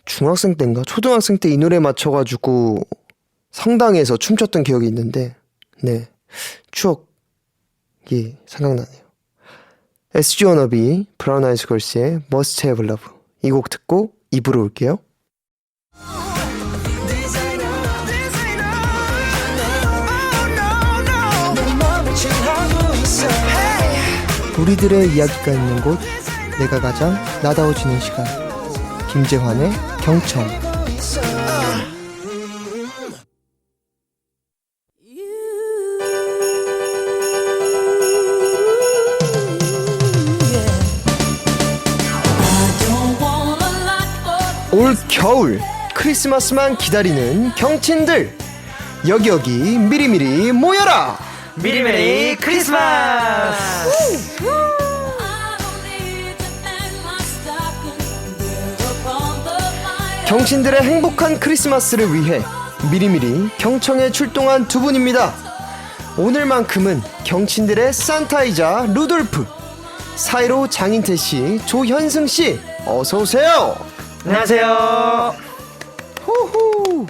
중학생 때인가 초등학생 때 이 노래 맞춰가지고 성당에서 춤췄던 기억이 있는데 네 추억이 생각나네요. SG 워너비 브라운 아이즈 걸스의 Must Have Love 이 곡 듣고 2부로 올게요. 우리들의 이야기가 있는 곳, 내가 가장 나다워지는 시간. 김재환의 경청. 올 겨울 크리스마스만 기다리는 경친들, 여기 미리미리 모여라. 미리메리 크리스마스! 경친들의 행복한 크리스마스를 위해 미리미리 경청에 출동한 두 분입니다. 오늘만큼은 경친들의 산타이자 루돌프, 사이로 장인태씨, 조현승씨 어서오세요. 안녕하세요. 호호.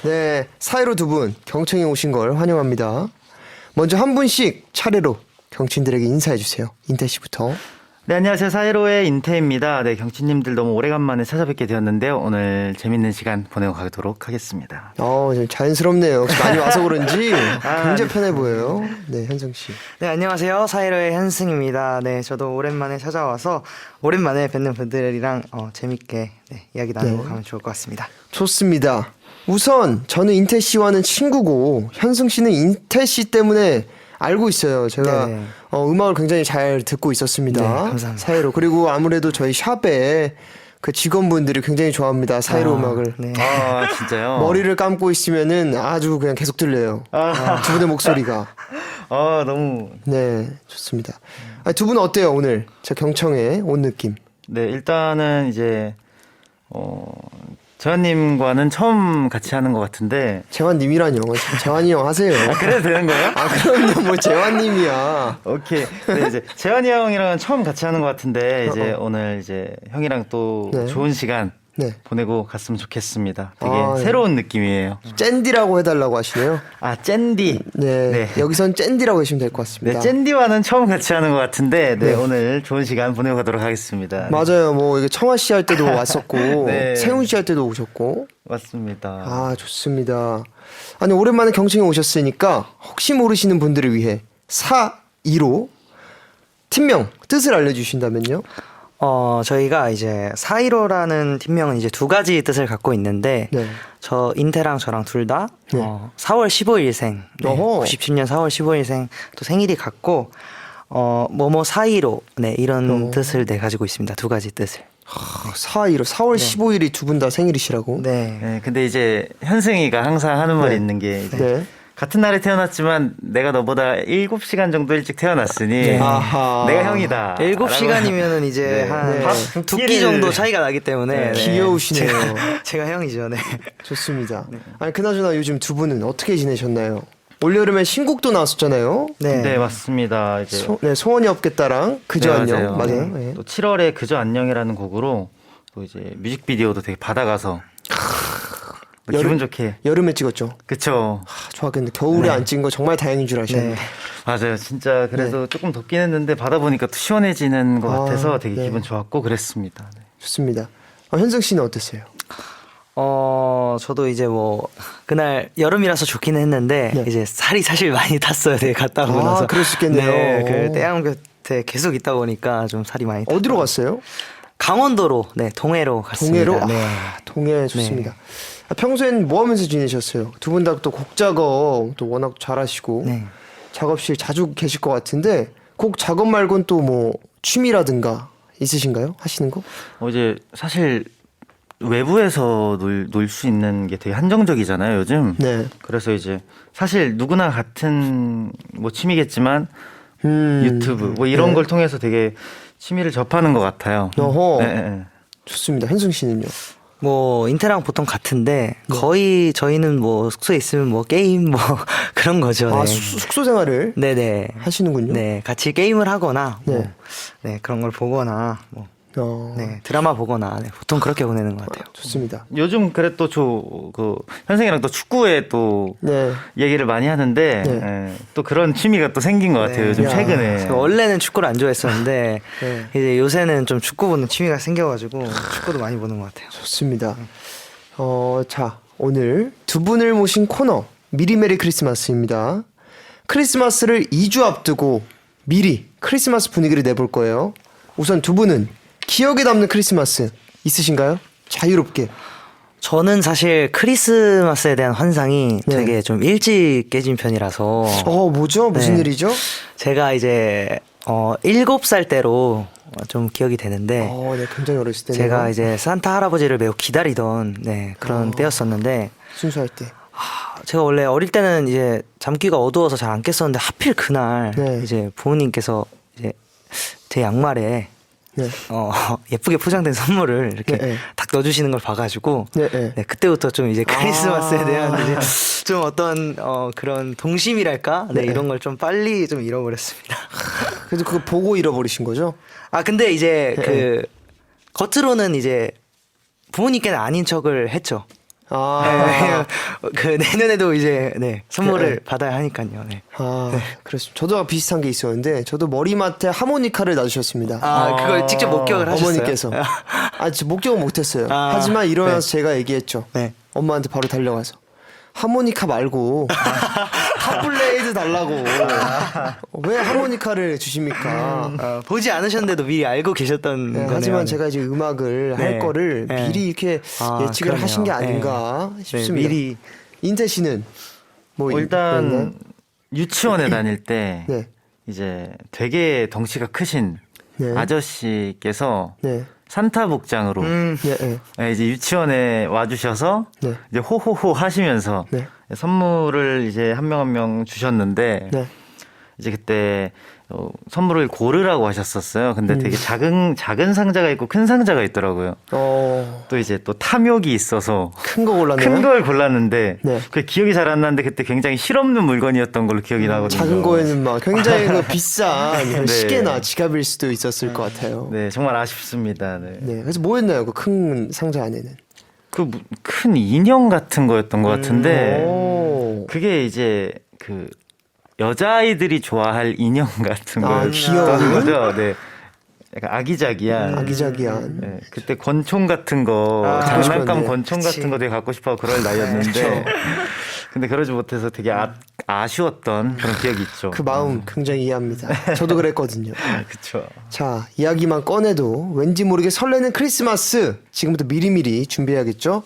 네, 사이로 두 분 경청에 오신 걸 환영합니다. 먼저 한 분씩 차례로 경친들에게 인사해주세요. 인태씨부터. 네, 안녕하세요. 사이로의 인태입니다. 네, 경치님들 너무 오래간만에 찾아뵙게 되었는데요. 오늘 재밌는 시간 보내고 가도록 하겠습니다. 좀 자연스럽네요. 혹시 많이 와서 그런지 굉장히 편해 보여요. 네, 현승씨. 네, 안녕하세요. 사이로의 현승입니다. 네, 저도 오랜만에 찾아와서 오랜만에 뵙는 분들이랑 재밌게 이야기 나누고 가면 좋을 것 같습니다. 좋습니다. 우선 저는 인태 씨와는 친구고 현승 씨는 인태 씨 때문에 알고 있어요. 제가 네. 음악을 굉장히 잘 듣고 있었습니다. 네, 감사합니다. 사이로. 그리고 아무래도 저희 샵에 그 직원분들이 굉장히 좋아합니다. 사이로 음악을. 네. 아, 진짜요? 머리를 감고 있으면은 아주 그냥 계속 들려요. 두 분의 목소리가. 너무. 네, 좋습니다. 두 분은 어때요, 오늘? 저 경청에 온 느낌. 네, 일단은 이제, 재환님과는 처음 같이 하는 것 같은데. 재환님이라뇨. 재환이 형 하세요. 그래도 되는 거예요? 그럼요. 뭐 재환님이야. 오케이. 네, 이제 재환이 형이랑 처음 같이 하는 것 같은데 이제 오늘 이제 형이랑 또 네. 좋은 시간 네. 보내고 갔으면 좋겠습니다. 되게 네. 새로운 느낌이에요. 젠디라고 해달라고 하시네요. 아, 젠디. 네. 네. 여기선 젠디라고 하시면 될 것 네, 같습니다. 젠디와는 처음 같이 하는 것 같은데 네, 네. 오늘 좋은 시간 보내고 가도록 하겠습니다. 맞아요. 뭐 이게 청아 씨 할 때도 왔었고 네. 세훈 씨 할 때도 오셨고. 맞습니다. 좋습니다. 아니 오랜만에 경청에 오셨으니까 혹시 모르시는 분들을 위해 4.2로 팀명 뜻을 알려주신다면요? 저희가 이제 사이로라는 팀명은 이제 두 가지 뜻을 갖고 있는데 네. 저 인태랑 저랑 둘 다 네. 4월 15일생, 어허. 97년 4월 15일생 또 생일이 같고 뭐뭐 사이로 이런 뜻을 가지고 있습니다. 두 가지 뜻을. 4.2로 4월 15일이 두 분 다 생일이시라고? 네. 네, 근데 이제 현승이가 항상 하는 말이 네. 있는 게 이제 네. 같은 날에 태어났지만 내가 너보다 7시간 정도 일찍 태어났으니 아하. 내가 형이다. 7시간이면은 이제 네. 한 네. 두 끼 정도 차이가 나기 때문에 네. 귀여우시네요. 제가 형이죠. 네. 좋습니다. 아니 그나저나 요즘 두 분은 어떻게 지내셨나요? 올여름에 신곡도 나왔었잖아요. 네, 맞습니다. 이제 소원이 없겠다랑 그저 네, 안녕. 맞아요. 네. 네. 또 7월에 그저 안녕이라는 곡으로 또 이제 뮤직비디오도 되게 받아가서 또 기분 좋게. 여름에 찍었죠. 그쵸. 좋았겠는데 겨울에 안 찍은 거 정말 다행인 줄 아시네요. 네. 맞아요. 진짜 그래도 조금 덥긴 했는데 받아보니까 또 시원해지는 것 같아서 되게 네. 기분 좋았고 그랬습니다. 네. 좋습니다. 현승 씨는 어땠어요? 저도 이제 뭐 그날 여름이라서 좋기는 했는데 네. 이제 살이 사실 많이 탔어요. 되게 갔다 오고 나서. 그럴 수 있겠네요. 네, 그 태양 곁에 계속 있다 보니까 좀 살이 많이 탔어요. 어디로 갔어요? 강원도로, 네, 동해로 갔습니다. 동해로? 네. 동해 좋습니다. 평소엔 뭐 하면서 지내셨어요? 두 분 다 또 곡 작업 또 워낙 잘하시고 네. 작업실 자주 계실 것 같은데 곡 작업 말고는 또 뭐 취미라든가 있으신가요? 하시는 거? 이제 사실 외부에서 놀 수 있는 게 되게 한정적이잖아요, 요즘. 네. 그래서 이제 사실 누구나 같은 뭐 취미겠지만 유튜브 뭐 이런 네. 걸 통해서 되게 취미를 접하는 것 같아요. 어허. 네, 네. 좋습니다. 현승 씨는요? 뭐 인테랑 보통 같은데 네. 거의 저희는 뭐 숙소에 있으면 뭐 게임 뭐 그런 거죠. 아, 네. 숙소 생활을 네네. 하시는군요. 네, 같이 게임을 하거나 뭐, 네. 네, 그런 걸 보거나 뭐, 어, 네, 드라마 보거나 네, 보통 그렇게 보내는 것 같아요. 좋습니다. 요즘 그래 또 현생이랑 또 축구에 또 네. 얘기를 많이 하는데 네. 예, 또 그런 취미가 또 생긴 것 같아요. 네. 요즘 야. 최근에. 제가 원래는 축구를 안 좋아했었는데 네. 이제 요새는 좀 축구 보는 취미가 생겨가지고 축구도 많이 보는 것 같아요. 좋습니다. 자, 오늘 두 분을 모신 코너 미리 메리 크리스마스입니다. 크리스마스를 2주 앞두고 미리 크리스마스 분위기를 내볼 거예요. 우선 두 분은 기억에 남는 크리스마스 있으신가요? 자유롭게. 저는 사실 크리스마스에 대한 환상이 네. 되게 좀 일찍 깨진 편이라서 뭐죠? 무슨 네. 일이죠? 제가 이제 7살 때로 좀 기억이 되는데 네, 굉장히 어렸을 때네요. 제가 이제 산타 할아버지를 매우 기다리던 네, 그런 때였었는데 순수할 때. 제가 원래 어릴 때는 이제 잠귀가 어두워서 잘 안 깼었는데 하필 그날 네. 이제 부모님께서 이제 제 양말에 네. 예쁘게 포장된 선물을 이렇게 네, 네. 딱 넣어주시는 걸 봐가지고 네, 네. 네, 그때부터 좀 이제 크리스마스에 대한 이제 좀 어떤 그런 동심이랄까 네, 네. 이런 걸 좀 빨리 좀 잃어버렸습니다. 그래서 그거 보고 잃어버리신 거죠? 아 근데 이제 네. 그 겉으로는 이제 부모님께는 아닌 척을 했죠. 네, 그 내년에도 이제 네, 선물을 네. 받아야 하니까요. 네. 그렇습니다. 저도 비슷한 게 있었는데, 저도 머리맡에 하모니카를 놔주셨습니다. 그걸 직접 목격을 하셨어요? 어머니께서. 목격은 못했어요. 하지만 일어나서 제가 얘기했죠. 네. 엄마한테 바로 달려가서. 하모니카 말고, 탑블레이드 달라고. 왜 하모니카를 주십니까? 보지 않으셨는데도 미리 알고 계셨던 네, 거네요. 하지만 제가 이제 음악을 할 네. 거를 네. 미리 이렇게 예측을 그러네요. 하신 게 아닌가 네. 싶습니다. 네, 미리 인태 씨는 뭐 일단 유치원에 다닐 때 네. 이제 되게 덩치가 크신 네. 아저씨께서 네. 산타 복장으로 네. 네. 네, 이제 유치원에 와주셔서 네. 이제 호호호 하시면서 네. 선물을 이제 한 명 한 명 주셨는데 네. 이제 그때 선물을 고르라고 하셨었어요. 근데 되게 작은 상자가 있고 큰 상자가 있더라고요. 또 이제 또 탐욕이 있어서 큰 거 골랐나요? 큰 걸 골랐는데 네. 그 기억이 잘 안 나는데 그때 굉장히 실없는 물건이었던 걸로 기억이 나거든요. 작은 거에는 막 굉장히 그 비싼 네. 시계나 지갑일 수도 있었을 것 같아요. 네, 정말 아쉽습니다. 네. 네. 그래서 뭐였나요? 그 큰 상자 안에는. 그 큰 인형 같은 거였던 것 같은데 오. 그게 이제 그 여자아이들이 좋아할 인형 같은 귀여운? 거였던 거죠. 네. 약간 아기자기한. 아기자기한. 네. 그때 권총 같은 거, 갖고 장난감 싶었네. 권총 그치. 같은 거 되게 갖고 싶어 그럴 나이였는데. 근데 그러지 못해서 되게 아쉬웠던 그런 기억이 있죠. 그 마음 굉장히 이해합니다. 저도 그랬거든요. 그쵸. 자, 이야기만 꺼내도 왠지 모르게 설레는 크리스마스. 지금부터 미리미리 준비해야겠죠?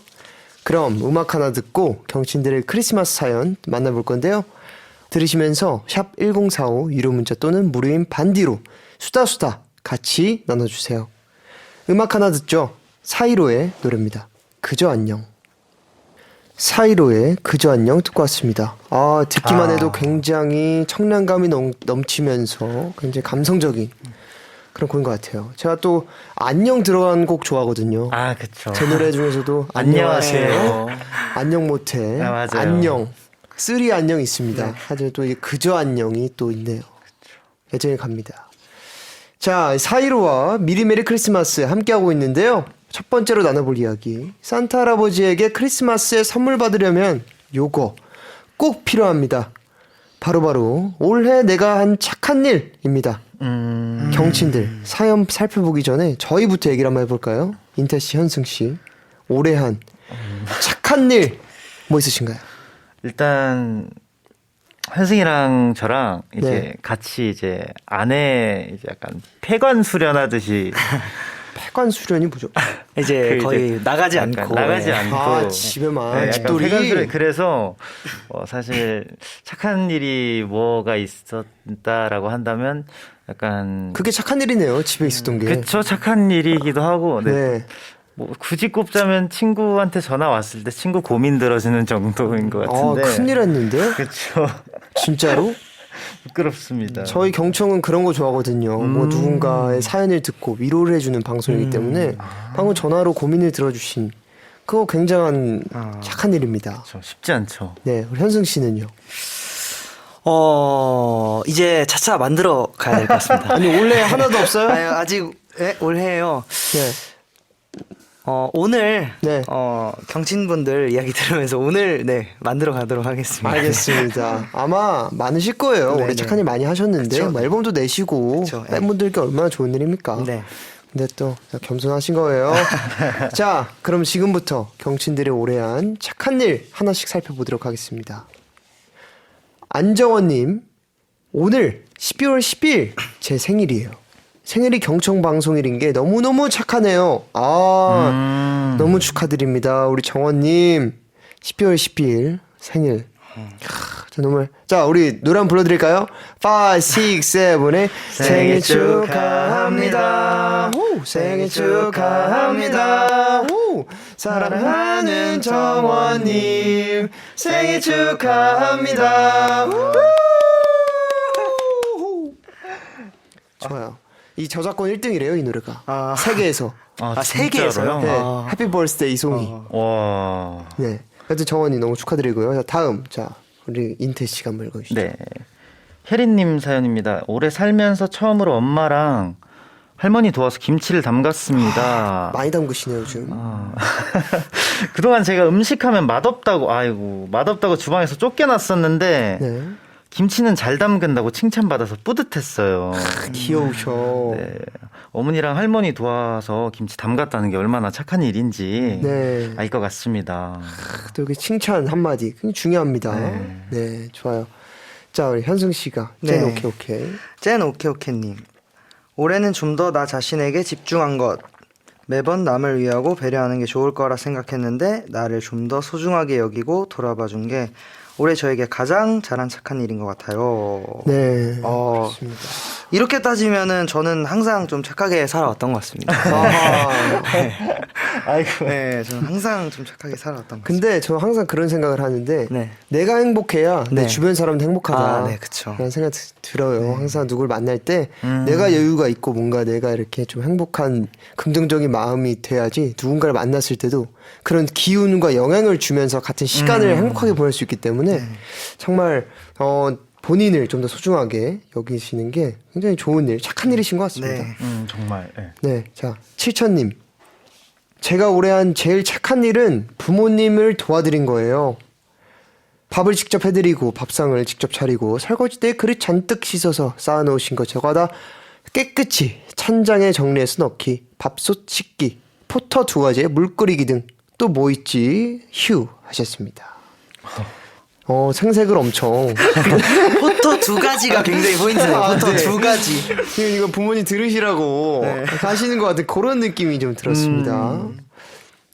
그럼 음악 하나 듣고 경친들의 크리스마스 사연 만나볼 건데요. 들으시면서 샵 1045 유료 문자 또는 무료인 반디로 수다수다 같이 나눠주세요. 음악 하나 듣죠. 사이로의 노래입니다. 그저 안녕. 사이로의 그저 안녕 듣고 왔습니다. 듣기만 해도 굉장히 청량감이 넘치면서 굉장히 감성적인 그런 곡인 것 같아요. 제가 또 안녕 들어간 곡 좋아하거든요. 그쵸. 제 노래 중에서도 안녕하세요. 안녕 못해, 맞아요. 안녕, 쓰리 안녕 있습니다. 하지만 또 이 그저 안녕이 또 있네요. 애정이 갑니다. 자, 사이로와 미리 메리 크리스마스 함께하고 있는데요. 첫 번째로 나눠볼 이야기. 산타 할아버지에게 크리스마스에 선물 받으려면 요거 꼭 필요합니다. 바로 올해 내가 한 착한 일입니다. 경친들 사연 살펴보기 전에 저희부터 얘기를 한번 해볼까요? 인태씨, 현승씨 올해 한 착한 일 뭐 있으신가요? 일단 현승이랑 저랑 이제 네. 같이 이제 아내 이제 약간 폐관 수련하듯이 폐관 수련이 뭐죠? 이제 그 거의 이제 나가지 약간 않고 나가지 네. 않고 아, 집에만 네, 약간 집돌이. 폐관 수련. 그래서 사실 착한 일이 뭐가 있었다라고 한다면 약간 그게 착한 일이네요. 집에 있었던 게. 그쵸 착한 일이기도 하고 네. 네. 뭐 굳이 꼽자면 친구한테 전화 왔을 때 친구 고민 들어주는 정도인 것 같은데 큰일 했는데? 그쵸 진짜로? 부끄럽습니다. 저희 경청은 그런 거 좋아하거든요. 뭐 누군가의 사연을 듣고 위로를 해주는 방송이기 때문에 방금 전화로 고민을 들어주신 그거 굉장한 착한 일입니다. 그쵸, 쉽지 않죠. 네, 우리 현승 씨는요? 이제 차차 만들어 가야 될 것 같습니다. 아니 원래 하나도 없어요? 아니, 아직 올해요. 네. 오늘 네. 경친분들 이야기 들으면서 오늘 네 만들어 가도록 하겠습니다. 알겠습니다. 아마 많으실 거예요. 네, 올해 네. 착한 일 많이 하셨는데 그쵸. 뭐 앨범도 내시고 그쵸. 팬분들께 얼마나 좋은 일입니까? 네. 근데 또 겸손하신 거예요. 자, 그럼 지금부터 경친들의 올해한 착한 일 하나씩 살펴보도록 하겠습니다. 안정원님, 오늘 12월 10일 제 생일이에요. 생일이 경청 방송일인 게 너무너무 착하네요. 너무 축하드립니다. 우리 정원님, 12월 10일 생일. 자, 우리 노래 한번 불러드릴까요? 5, 6, 7의 생일 축하합니다. 오, 생일 축하합니다. 오, 사랑하는 정원님, 생일 축하합니다. 오. 좋아요. 이 저작권 1등이래요, 이 노래가. 세계에서. 세계에서요? 네, 아. 해피 벌스데이 이송이. 와. 네. 하여튼 정원이 너무 축하드리고요. 자, 다음. 자, 우리 인태 씨가 한번 읽어주시죠. 네. 혜린님 사연입니다. 올해 살면서 처음으로 엄마랑 할머니 도와서 김치를 담갔습니다. 많이 담그시네요, 요즘. 그동안 제가 음식하면 맛없다고 주방에서 쫓겨났었는데 네. 김치는 잘 담근다고 칭찬받아서 뿌듯했어요. 귀여우셔. 네. 어머니랑 할머니 도와서 김치 담갔다는 게 얼마나 착한 일인지 네. 알 것 같습니다. 또 여기 칭찬 한마디. 굉장히 중요합니다. 네, 좋아요. 자, 우리 현승 씨가. 네. 네. 오케이. 젠 오케오케님, 올해는 좀 더 나 자신에게 집중한 것. 매번 남을 위하고 배려하는 게 좋을 거라 생각했는데 나를 좀 더 소중하게 여기고 돌아봐 준 게 올해 저에게 가장 잘한 착한 일인 것 같아요. 네. 그렇습니다. 이렇게 따지면은 저는 항상 좀 착하게 살아왔던 것 같습니다. 아하. 아이고. 네, 저는 항상 좀 착하게 살아왔던 것 같습니다. 근데 저 항상 그런 생각을 하는데 네. 내가 행복해야 내 네. 주변 사람도 행복하다. 네, 그쵸. 그런 생각 들어요. 항상 누굴 만날 때 내가 여유가 있고 뭔가 내가 이렇게 좀 행복한 긍정적인 마음이 돼야지 누군가를 만났을 때도 그런 기운과 영향을 주면서 같은 시간을 행복하게 보낼 수 있기 때문에 정말 본인을 좀 더 소중하게 여기시는 게 굉장히 좋은 일, 착한 일이신 것 같습니다. 네. 정말. 네. 네, 자, 7000님. 제가 올해 한 제일 착한 일은 부모님을 도와드린 거예요. 밥을 직접 해드리고 밥상을 직접 차리고 설거지 때 그릇 잔뜩 씻어서 쌓아놓으신 거 저거 다 깨끗이 찬장에 정리해서 넣기, 밥솥 씻기, 포터 2가지에 물 끓이기 등 또 뭐 있지? 휴 하셨습니다. 생색을 엄청. 포토 2가지가 굉장히 포인트네요. 포토 네. 2가지. 이거 부모님 들으시라고 하시는 것 같은 그런 느낌이 좀 들었습니다.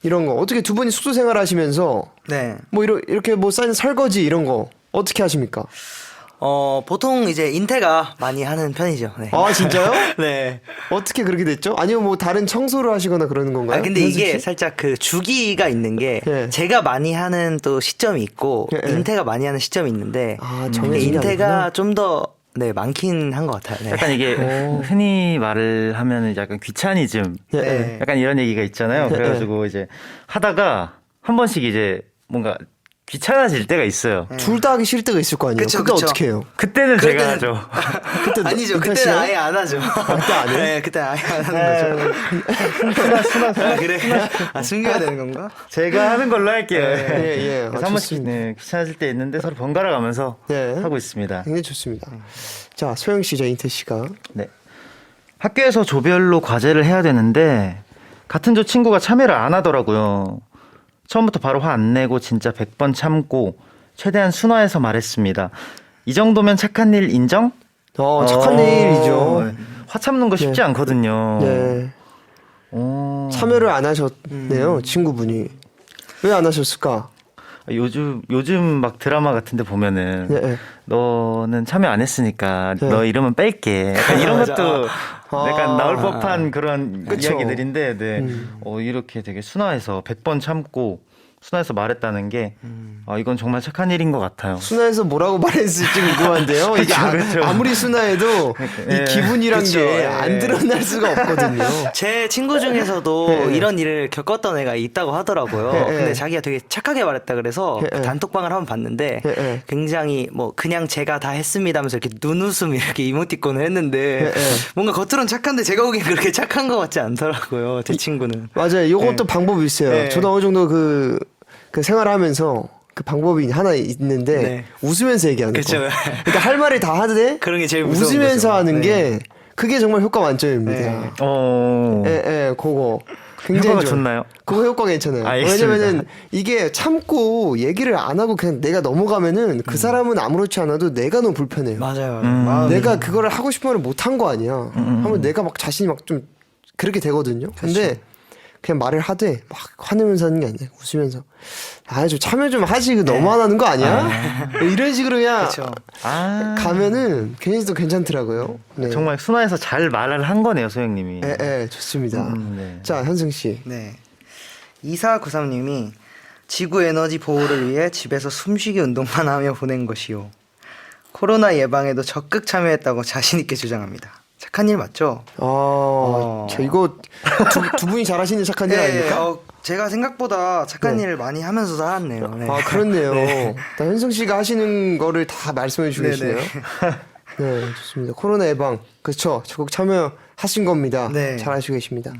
이런 거 어떻게 두 분이 숙소 생활하시면서 네. 뭐 이렇게 뭐 쌓인 설거지 이런 거 어떻게 하십니까? 보통 이제 인태가 많이 하는 편이죠. 네. 아 진짜요? 네. 어떻게 그렇게 됐죠? 아니면 뭐 다른 청소를 하시거나 그러는 건가요? 근데 현숙 이게 씨? 살짝 그 주기가 있는 게 네. 제가 많이 하는 또 시점이 있고 네. 인태가 많이 하는 시점이 있는데 정해진 게 인태가 아니구나. 좀 더 많긴 한 것 같아요. 네. 약간 이게 흔히 말을 하면은 약간 귀차니즘. 네. 약간 이런 얘기가 있잖아요. 그래가지고 이제 하다가 한 번씩 이제 뭔가 귀찮아질 때가 있어요. 둘 다 하기 싫을 때가 있을 거 아니에요. 그쵸, 그때 그쵸. 어떻게 해요? 그때는 그럴 제가 때는- 하죠. 그때 아니죠. 인태 그때는 씨가요? 아예 안 하죠. 그때 안 해요? 네, 그때 아예 안 하는 거죠. 그래. 숨겨야 되는 건가? 제가 하는 걸로 할게요. 예. 그래서 한 번씩 귀찮아질 때 있는데 서로 번갈아 가면서 네. 하고 있습니다. 굉장히 좋습니다. 자, 소영 씨, 저 인태 씨가. 네. 학교에서 조별로 과제를 해야 되는데 같은 조 친구가 참여를 안 하더라고요. 처음부터 바로 화 안 내고 진짜 100번 참고 최대한 순화해서 말했습니다. 이 정도면 착한 일 인정? 착한 일이죠. 화 참는 거 쉽지 않거든요. 네. 참여를 안 하셨네요, 친구분이. 왜 안 하셨을까? 요즘 막 드라마 같은데 보면은 네. 너는 참여 안 했으니까 네. 너 이름은 뺄게. 약간 이런 맞아. 것도 아. 약간 나올 법한 그런 그쵸. 이야기들인데, 네. 이렇게 되게 순화해서 100번 참고 순화해서 말했다는 게, 이건 정말 착한 일인 것 같아요. 순화해서 뭐라고 말했을지 궁금한데요. 이게 그쵸. 아무리 순화해도 예. 이 기분이란 그쵸. 게 안 예. 드러날 수가 없거든요. 제 친구 중에서도 네. 이런 일을 겪었던 애가 있다고 하더라고요. 네, 네. 근데 자기가 되게 착하게 말했다 그래서 네, 그 네. 단톡방을 한번 봤는데 네, 네. 굉장히 뭐 그냥 제가 다 했습니다 하면서 이렇게 눈웃음 이렇게 이모티콘을 했는데 네, 네. 뭔가 겉으로는 착한데 제가 보기엔 그렇게 착한 것 같지 않더라고요. 제 친구는. 맞아요. 요것도 방법이 있어요. 네. 저도 어느 정도 그 생활하면서 그 방법이 하나 있는데 네. 웃으면서 얘기하는 그쵸. 거. 그러니까 할 말을 다 하되 그런 게 제일 무서운 웃으면서 거죠. 하는 네. 게 그게 정말 효과 만점입니다. 네. 그거 굉장히 효과가 좋아요. 좋나요? 그거 효과 괜찮아요. 알겠습니다. 왜냐면은 이게 참고 얘기를 안 하고 그냥 내가 넘어가면은 그 사람은 아무렇지 않아도 내가 너무 불편해요. 맞아요. 내가 그거를 하고 싶은 말을 못 한 거 아니야. 하면 내가 막 자신이 막 좀 그렇게 되거든요. 근데 그냥 말을 하되 막 화내면서 하는 게 아니라 웃으면서 좀 참여 좀 하지 너무 안 하는 거 아니야? 이런 식으로 그냥 그쵸. 가면은 괜히 또 괜찮더라고요. 네. 정말 순화해서 잘 말을 한 거네요, 소영님이. 좋습니다. 네. 자, 현승 씨. 네. 2493님이 지구 에너지 보호를 위해 집에서 숨쉬기 운동만 하며 보낸 것이요. 코로나 예방에도 적극 참여했다고 자신있게 주장합니다. 착한 일 맞죠? 저 이거 두 분이 잘하시는 착한 일 아닙니까? 제가 생각보다 착한 네. 일을 많이 하면서 살았네요. 네. 그렇네요. 네. 일단 현승 씨가 하시는 거를 다 말씀해 주고 계시네요. 네, 좋습니다. 코로나 예방. 그렇죠. 적극 참여하신 겁니다. 네. 잘하시고 계십니다.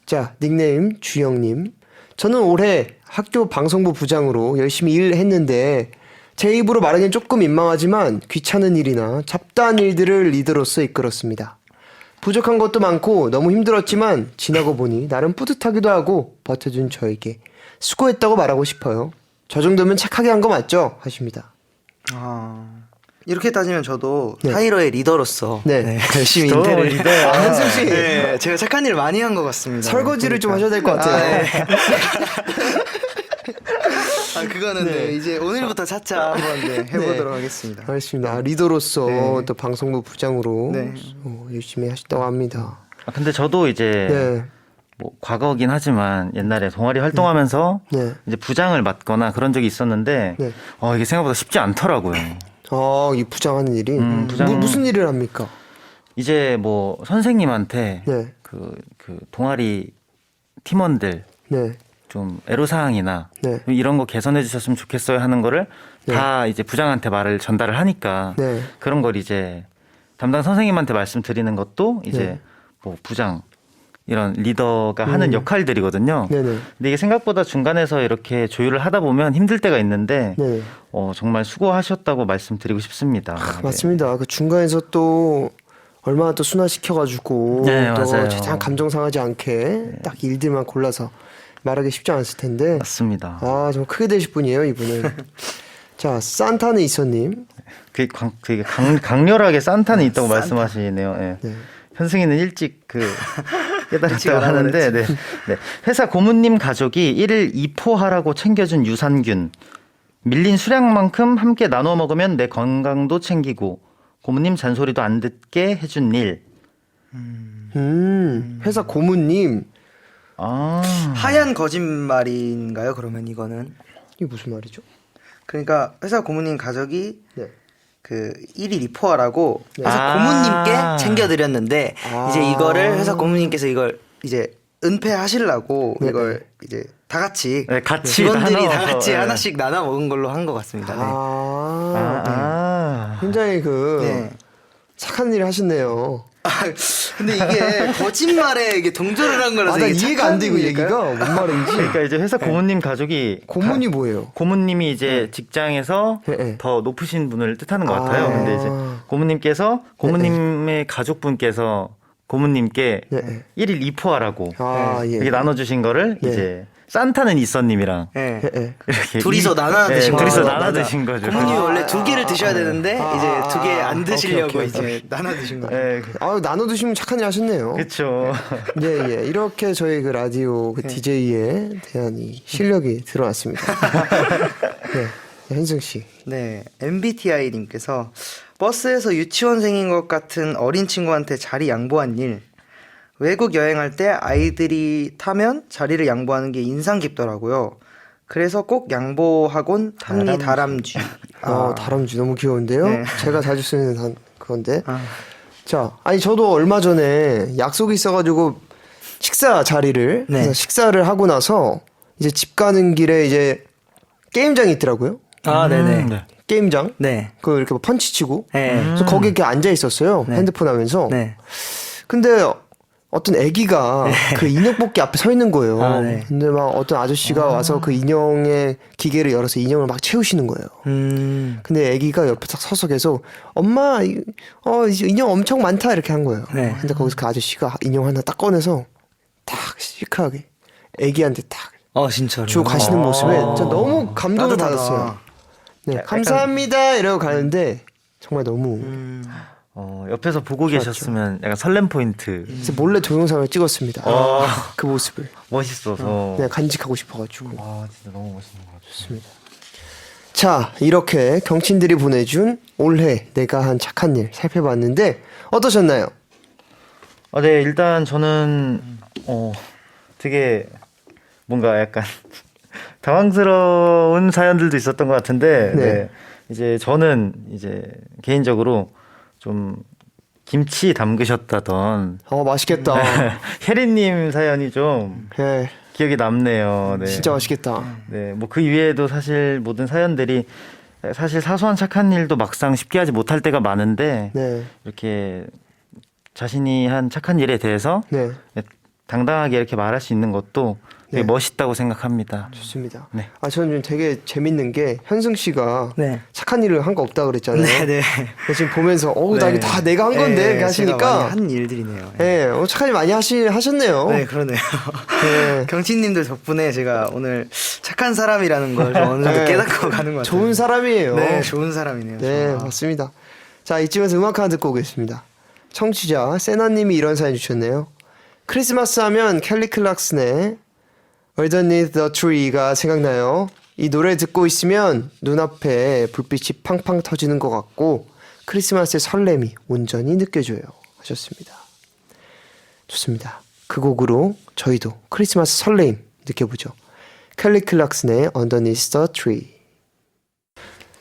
자, 닉네임 주영님. 저는 올해 학교 방송부 부장으로 열심히 일했는데 제 입으로 말하기는 조금 민망하지만 귀찮은 일이나 잡다한 일들을 리더로서 이끌었습니다. 부족한 것도 많고 너무 힘들었지만 지나고 보니 나름 뿌듯하기도 하고 버텨준 저에게 수고했다고 말하고 싶어요. 저 정도면 착하게 한 거 맞죠? 하십니다. 이렇게 따지면 저도 네. 타이러의 리더로서 네. 열심히 또 인테리어를 리더야. 현승 씨 네, 제가 착한 일을 많이 한 것 같습니다. 설거지를 좀 보니까. 하셔야 될 것 같아요. 그거는 네. 네, 이제 오늘부터 차차 한번 해보도록 하겠습니다. 알겠습니다. 리더로서 네. 또 방송부 부장으로 네. 열심히 하셨다고 합니다. 근데 저도 이제 네. 뭐 과거긴 하지만 옛날에 동아리 활동하면서 네. 이제 부장을 맡거나 그런 적이 있었는데 네. 이게 생각보다 쉽지 않더라고요. 이 부장하는 일이 부장- 무슨 일을 합니까? 이제 뭐 선생님한테 네. 그 동아리 팀원들 네. 좀 애로사항이나 네. 이런 거 개선해 주셨으면 좋겠어요 하는 거를 다 이제 부장한테 말을 전달을 하니까 네. 그런 걸 이제 담당 선생님한테 말씀드리는 것도 이제 네. 뭐 부장 이런 리더가 하는 역할들이거든요. 네네. 근데 이게 생각보다 중간에서 이렇게 조율을 하다 보면 힘들 때가 있는데 네. 정말 수고하셨다고 말씀드리고 싶습니다. 네. 맞습니다. 그 중간에서 또 얼마나 또 순화시켜가지고 네, 또 맞아요. 최대한 감정 상하지 않게 딱 일들만 골라서 말하기 쉽지 않았을 텐데 맞습니다. 좀 크게 되실 분이에요 이분은. 자, 산타는 이서님. 되게 강렬하게 산타는 있다고 말씀하시네요. 예. 네. 현승이는 일찍 일찍 깨달았다고 알아야 하는데 네. 회사 고문님 가족이 1일 2포하라고 챙겨준 유산균. 밀린 수량만큼 함께 나눠 먹으면 내 건강도 챙기고 고문님 잔소리도 안 듣게 해준 일. 회사 고문님. 하얀 거짓말인가요? 그러면 이거는 이게 무슨 말이죠? 그러니까 회사 고모님 가족이 네. 그 1일 리포하라고 회사 고모님께 챙겨드렸는데 이제 이거를 회사 고모님께서 이걸 이제 은폐하시려고 네. 이걸 이제 다 같이 네, 같이 직원들이 다 나눠서, 같이 네. 하나씩 나눠 먹은 걸로 한 것 같습니다. 네. 굉장히 네. 착한 일을 하셨네요. 근데 이게 거짓말에 이게 동조를 한 거라서 나 이게 이해가 안 돼, 이거 착한 얘기가. 일일까요? 뭔 말인지. 그러니까 이제 회사 고문님 가족이 고문이 뭐예요? 고문님이 이제 직장에서 네, 네. 더 높으신 분을 뜻하는 것 같아요. 아. 근데 이제 고문님께서 고문님의 가족분께서 고문님께 네. 1일 2포하라고 예. 이렇게 나눠주신 거를 네. 이제 산타는 이서님이랑 예. 예. 이렇게 둘이서 나눠 예, 드신 둘이서 거예요. 나눠 드신 거죠. 고모님이 원래 2개를 드셔야 되는데 아, 이제 아, 2개 안 아, 드시려고 오케이. 이제 나눠 드신 거예요. 예, 아, 나눠 드시면 착한 일 하셨네요. 그렇죠. 예, 예. 이렇게 저희 그 라디오 그 DJ에 대한 이 실력이 드러났습니다. 네. 현승 씨. 네, MBTI님께서 버스에서 유치원생인 것 같은 어린 친구한테 자리 양보한 일. 외국 여행할 때 아이들이 타면 자리를 양보하는 게 인상 깊더라고요. 그래서 꼭 양보하곤 합니 다람쥐. 다람쥐 너무 귀여운데요? 네. 제가 자주 쓰는 그건데. 아. 자, 아니, 저도 얼마 전에 약속이 있어가지고 식사 자리를, 네. 그래서 식사를 하고 나서 이제 집 가는 길에 이제 게임장이 있더라고요. 아, 네네. 네. 게임장. 네. 그 이렇게 뭐 펀치 치고. 네. 그래서 거기 이렇게 앉아 있었어요. 네. 핸드폰 하면서. 네. 근데 어떤 애기가 그 인형 뽑기 앞에 서 있는 거예요. 아, 네. 근데 막 어떤 아저씨가 와서 그 인형의 기계를 열어서 인형을 막 채우시는 거예요. 근데 애기가 옆에 딱 서서 계속 엄마 인형 엄청 많다 이렇게 한 거예요. 네. 근데 거기서 그 아저씨가 인형 하나 딱 꺼내서 딱 시크하게 애기한테 딱 진짜로. 주고 가시는 모습에 진짜 너무 감동을 따뜻하다. 받았어요. 네, 약간- 감사합니다 이러고 가는데 정말 너무 옆에서 보고 계셨으면 약간 설렘 포인트. 그래서 몰래 동영상을 찍었습니다. 그 모습을 멋있어서. 네, 간직하고 싶어가지고. 아, 진짜 너무 멋있는 것 같아요. 자, 이렇게 경친들이 보내준 올해 내가 한 착한 일 살펴봤는데 어떠셨나요? 네, 일단 저는 되게 뭔가 약간 당황스러운 사연들도 있었던 것 같은데, 네. 네. 이제 저는 이제 개인적으로 좀 김치 담그셨다던 맛있겠다. 혜리님 사연이 좀 예, 기억에 남네요. 네. 진짜 맛있겠다. 네, 뭐 그 이외에도 사실 모든 사연들이 사실 사소한 착한 일도 막상 쉽게 하지 못할 때가 많은데 네, 이렇게 자신이 한 착한 일에 대해서 네, 당당하게 이렇게 말할 수 있는 것도 되게 네. 멋있다고 생각합니다. 좋습니다. 네. 저는 좀 되게 재밌는 게 현승 씨가 네. 착한 일을 한 거 없다 그랬잖아요. 네네. 그래서 지금 보면서 나 이거 다 내가 한 건데 이렇게 제가 하시니까 많이 한 일들이네요. 예, 착한 일 많이 하셨네요. 네, 그러네요. 네. 경치님들 덕분에 제가 오늘 착한 사람이라는 걸 좀 어느 정도 네. 깨닫고 가는 것 같아요. 좋은 사람이에요. 네, 좋은 사람이네요. 네, 좋아. 맞습니다. 자, 이쯤에서 음악 하나 듣고 오겠습니다. 청취자 세나님이 이런 사연 주셨네요. 크리스마스 하면 켈리 클락슨의 Underneath the Tree가 생각나요. 이 노래 듣고 있으면 눈앞에 불빛이 팡팡 터지는 것 같고 크리스마스의 설렘이 온전히 느껴져요. 하셨습니다. 좋습니다. 그 곡으로 저희도 크리스마스 설렘 느껴보죠. 켈리 클락슨의 Underneath the Tree.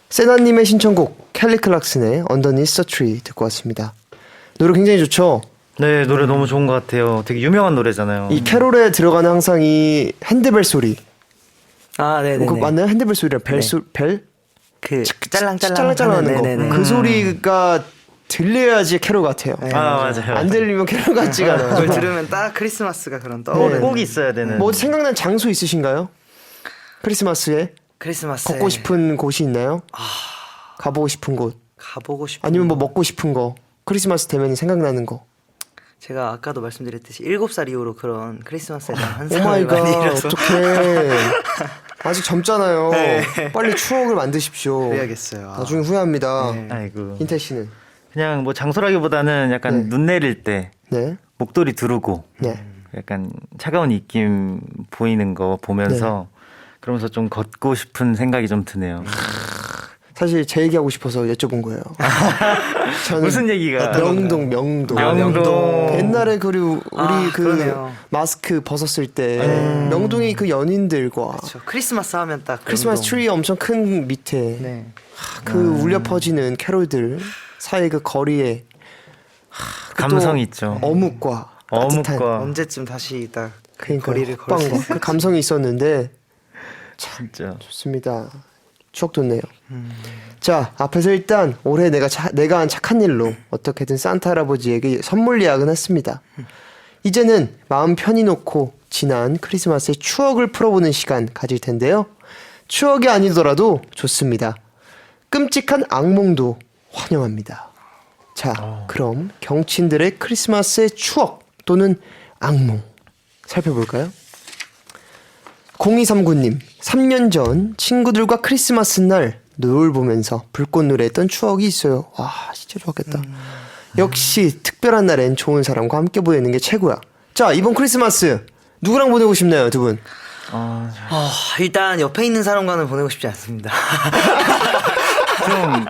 세나님의 신청곡 켈리 클락슨의 Underneath the Tree 듣고 왔습니다. 노래 굉장히 좋죠? 네, 노래 너무 좋은 것 같아요. 되게 유명한 노래잖아요. 이 캐롤에 들어가는 항상 이 핸드벨 소리. 아, 네네. 그거 맞나요? 핸드벨 소리랑 네. 벨? 그 짤랑짤랑 짤랑짤랑하는 거. 네네네. 그 소리가 들려야지 캐롤 같아요. 네, 맞아요. 안 들리면 캐롤 같지가 그걸 않아요. 들으면 딱 크리스마스가 그런 네. 떠오르는. 꼭 있어야 되는. 뭐 생각난 장소 있으신가요? 크리스마스에 크리스마스 걷고 싶은 곳이 있나요? 가보고 싶은 곳. 가보고 싶은. 아니면 뭐 먹고 싶은 거. 크리스마스 되면 생각나는 거. 제가 아까도 말씀드렸듯이 7살 이후로 그런 크리스마스에 대한 환상을 오마이갓, 많이 잃어서 어떡해. 아직 젊잖아요. 네. 빨리 추억을 만드십시오. 그래야겠어요. 나중에 후회합니다. 네. 아이고. 인태 씨는? 그냥 뭐 장소라기보다는 약간 네. 눈 내릴 때 네. 목도리 두르고 네. 약간 차가운 입김 보이는 거 보면서 그러면서 좀 걷고 싶은 생각이 좀 드네요. 사실 제 얘기하고 싶어서 여쭤본 거예요. 저는 무슨 얘기가? 명동. 명동. 옛날에 우리 그 그러네요. 마스크 벗었을 때 명동의 그 연인들과 그렇죠. 크리스마스 하면 딱 크리스마스 명동. 트리 엄청 큰 밑에 네. 그 울려 퍼지는 캐롤들 사이 그 거리에 그 감성 또 있죠. 어묵과 따뜻한 어묵과 언제쯤 다시 딱 그 그러니까 거리를 걸을 수 헛방과 있을지. 그 감성이 있었는데 진짜. 좋습니다. 추억 돋네요. 자, 앞에서 일단 올해 내가 한 착한 일로 어떻게든 산타 할아버지에게 선물 예약은 했습니다. 이제는 마음 편히 놓고 지난 크리스마스의 추억을 풀어보는 시간 가질 텐데요. 추억이 아니더라도 좋습니다. 끔찍한 악몽도 환영합니다. 자, 그럼 경친들의 크리스마스의 추억 또는 악몽 살펴볼까요? 0239님, 3년 전 친구들과 크리스마스 날 노을 보면서 불꽃 노래했던 추억이 있어요. 와, 진짜 좋았겠다. 역시 특별한 날엔 좋은 사람과 함께 보내는 게 최고야. 자, 이번 크리스마스 누구랑 보내고 싶나요, 두 분? 일단 옆에 있는 사람과는 보내고 싶지 않습니다. 좀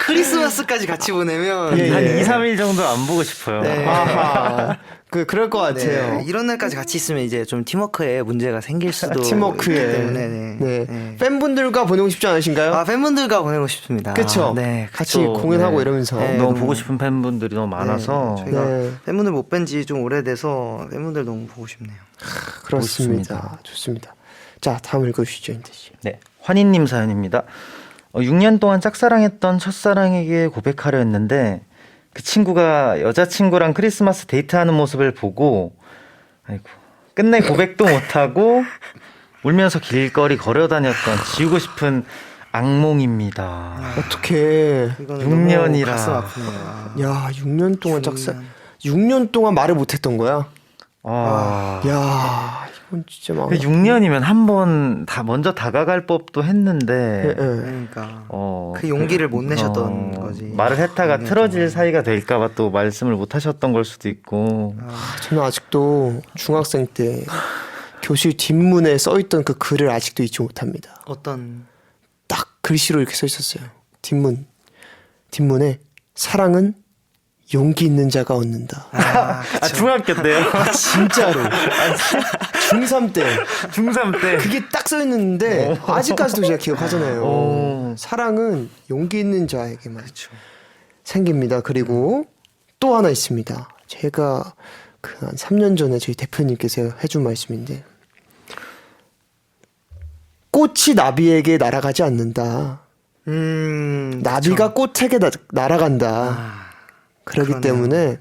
크리스마스까지 같이 보내면 예, 한 예. 2, 3일 정도 안 보고 싶어요. 네. 아하, 그럴 것 같아요. 네, 이런 날까지 같이 있으면 이제 좀 팀워크에 문제가 생길 수도 팀워크에. 있기 때문에 네. 팬분들과 보내고 싶지 않으신가요? 아 팬분들과 보내고 싶습니다. 그쵸? 네, 같이 그쵸. 공연하고 네. 이러면서. 네. 너무 너무- 보고 싶은 팬분들이 너무 많아서 저희가 네. 팬분들 못 뵌 지 좀 오래돼서 팬분들 너무 보고 싶네요. 그렇습니다. 좋습니다. 자, 다음 읽어주시죠, 인태씨. 네, 환희님 사연입니다. 6년 동안 짝사랑했던 첫사랑에게 고백하려 했는데 그 친구가 여자친구랑 크리스마스 데이트하는 모습을 보고 아이고 끝내 고백도 못하고 울면서 길거리 걸어다녔던 지우고 싶은 악몽입니다. 어떡해. 이거는 6년이라. 너무 가슴 아프네요. 야, 6년 동안 6년 동안 말을 못했던 거야? 아, 야, 이건 진짜 마음. 6년이면 한 번 다 먼저 다가갈 법도 했는데 예, 예. 그러니까 어, 그 용기를 못 내셨던 거지. 말을 했다가 6년 틀어질 동안. 사이가 될까봐 또 말씀을 못 하셨던 걸 수도 있고. 저는 아직도 중학생 때 교실 뒷문에 써있던 그 글을 아직도 잊지 못합니다. 어떤 딱 글씨로 이렇게 써 있었어요. 뒷문에 사랑은 용기 있는 자가 얻는다. 아, 중학교 때요? 진짜로. 중3 때. 중3 때. 그게 딱 써 있는데 아직까지도 제가 기억하잖아요. 오. 사랑은 용기 있는 자에게만 생깁니다. 그리고 또 하나 있습니다. 제가 그 한 3년 전에 저희 대표님께서 해준 말씀인데 꽃이 나비에게 날아가지 않는다. 나비가 꽃에게 날아간다. 그렇기 그러네요. 때문에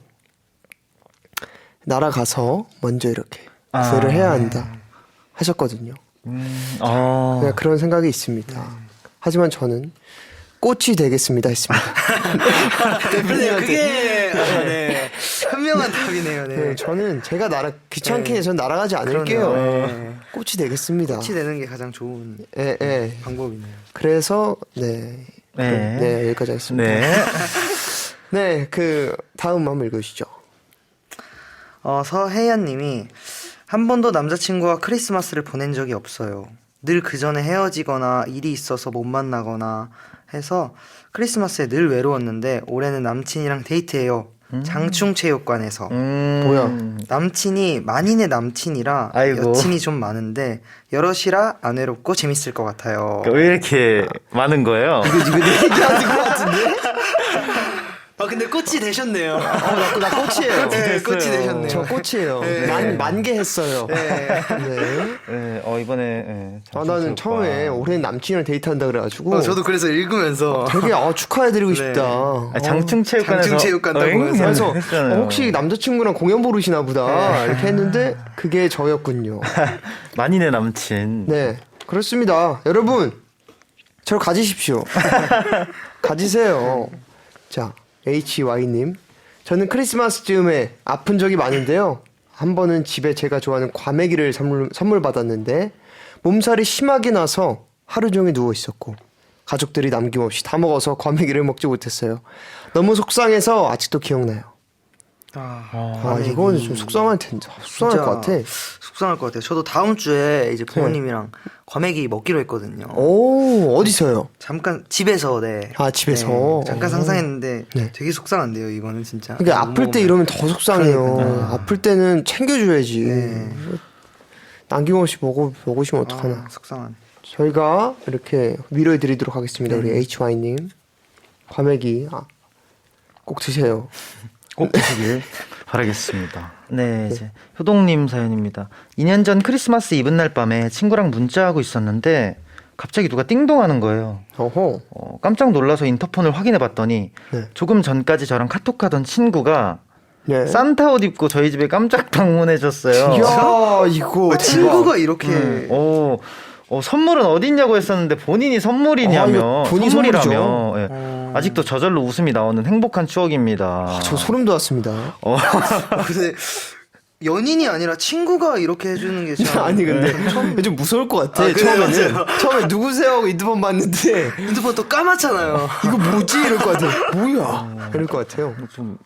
날아가서 먼저 이렇게 구애를 해야 한다 하셨거든요. 그냥 그런 생각이 있습니다. 하지만 저는 꽃이 되겠습니다 했습니다. 그게 네. 현명한 답이네요. 네. 네, 저는 제가 귀찮게 해서 날아가지 않을게요. 그러네요. 네. 꽃이 되겠습니다. 꽃이 되는 게 가장 좋은 예, 예. 방법이네요. 그래서 네, 네. 여기까지 하겠습니다. 네. 네, 그 다음 한번 읽으시죠. 서혜연님이 한 번도 남자친구와 크리스마스를 보낸 적이 없어요. 늘 그 전에 헤어지거나 일이 있어서 못 만나거나 해서 크리스마스에 늘 외로웠는데 올해는 남친이랑 데이트해요. 장충체육관에서. 뭐야? 남친이 만인의 남친이라 아이고. 여친이 좀 많은데 여럿이라 안 외롭고 재밌을 것 같아요. 왜 이렇게 많은 거예요? 이거 내 얘기하는 것 같은데? 근데 꽃이 되셨네요. 나 꽃이에요. 네, 꽃이 됐어요. 되셨네요. 저 꽃이에요. 네. 만개 했어요. 네. 네, 이번에 네, 나는 처음에 올해 남친이랑 데이트한다 그래가지고 저도 그래서 읽으면서 되게 축하해드리고 네. 싶다. 장충체육관에서 장충체육관이라고 어잉? 해서. 그래서 했잖아요. 혹시 남자친구랑 공연 보르시나 보다 이렇게 했는데 그게 저였군요. 만인의 남친. 네, 그렇습니다. 여러분, 저를 가지십시오. 가지세요. 자, HY님. 저는 크리스마스쯤에 아픈 적이 많은데요. 한 번은 집에 제가 좋아하는 과메기를 선물 받았는데 몸살이 심하게 나서 하루 종일 누워 있었고 가족들이 남김없이 다 먹어서 과메기를 먹지 못했어요. 너무 속상해서 아직도 기억나요. 이건 좀 속상할 텐데. 속상할 것 같아. 속상할 것 같아요. 저도 다음 주에 이제 부모님이랑 과메기 먹기로 했거든요. 오, 어디서요? 잠깐 집에서 네. 아, 집에서? 네, 잠깐 상상했는데 네. 되게 속상한데요. 이거는 진짜. 그러니까 못 아플 때 먹으면. 이러면 더 속상해요. 그러니까요. 아플 때는 챙겨줘야지. 네. 남김없이 먹으시면 어떡하나. 속상하네. 저희가 이렇게 위로해드리도록 하겠습니다. 우리 HY님. 과메기 꼭 드세요. 꼭 드시길 바라겠습니다. 네, 이제 효동님 사연입니다. 2년 전 크리스마스 이브 날 밤에 친구랑 문자하고 있었는데 갑자기 누가 띵동하는 거예요. 어허. 깜짝 놀라서 인터폰을 확인해봤더니 네. 조금 전까지 저랑 카톡하던 친구가 네. 산타 옷 입고 저희 집에 깜짝 방문해줬어요. 이야, 이거 친구가 이렇게 선물은 어딨냐고 했었는데 본인이 선물이냐며. 이거 본인 선물이라며. 선물이죠. 예. 아직도 저절로 웃음이 나오는 행복한 추억입니다. 저 소름 돋았습니다. 근데 연인이 아니라 친구가 이렇게 해주는 게 참. 아니 근데 좀 무서울 것 같아. 아, 그래요? 처음에는 맞아요. 처음에 누구세요 하고 인터폰 봤는데 핸드폰 또 까맣잖아요. 이거 뭐지 이럴 것 같아. 뭐야 이럴 것 같아요. 좀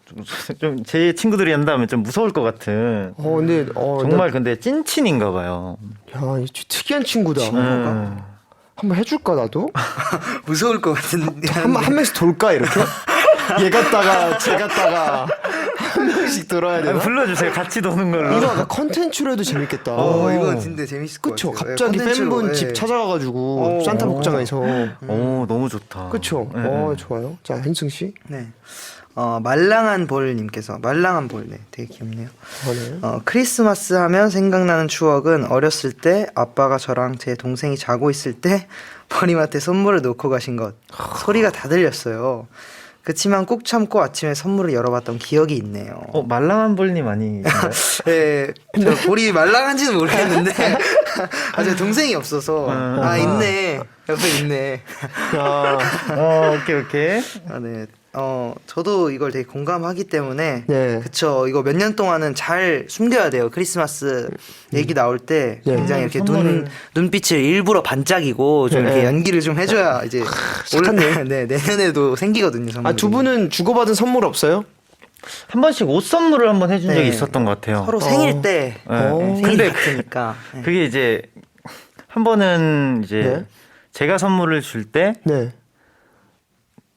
제 친구들이 한다면 좀 무서울 것 같은. 근데 정말 근데 찐친인가 봐요. 야, 이 특이한 친구다. 음. 한번 해줄까 나도? 무서울 것 같은데. 한 명씩 돌까 이렇게? 얘 갔다가 쟤 갔다가 한 명씩 돌아야 되나? 불러주세요. 같이 노는 걸로. 이거 아까 컨텐츠로 해도 재밌겠다. 이거 진짜 재밌을 것 그쵸? 같아요. 갑자기 콘텐츠로, 팬분 예. 집 찾아가가지고 산타 복장에서 오, 너무 좋다. 그쵸? 네. 좋아요. 자, hen승 씨. 네. 말랑한 볼님께서 말랑한 볼, 네, 되게 귀엽네요. 네. 크리스마스 하면 생각나는 추억은 어렸을 때 아빠가 저랑 제 동생이 자고 있을 때 머리맡에 선물을 놓고 가신 것 소리가 다 들렸어요. 그치만 꾹 참고 아침에 선물을 열어봤던 기억이 있네요. 말랑한 볼님 아니신가요? 네, 저 볼이 말랑한지는 모르겠는데 제 동생이 없어서 있네, 옆에 있네. 야, 오케이. 네. 저도 이걸 되게 공감하기 때문에 네. 그쵸, 이거 몇 년 동안은 잘 숨겨야 돼요. 크리스마스 얘기 나올 때 네. 굉장히 이렇게 선물을. 눈빛을 일부러 반짝이고 좀 네. 이렇게 연기를 좀 해줘야 이제 착하네. 네, 내년에도 생기거든요. 선물이. 두 분은 주고받은 선물 없어요? 한 번씩 옷 선물을 한번 해준 적이 네. 있었던 것 같아요. 서로 생일 때 네. 생일 근데 같으니까 네. 그게 이제 한 번은 이제 네. 제가 선물을 줄 때 네.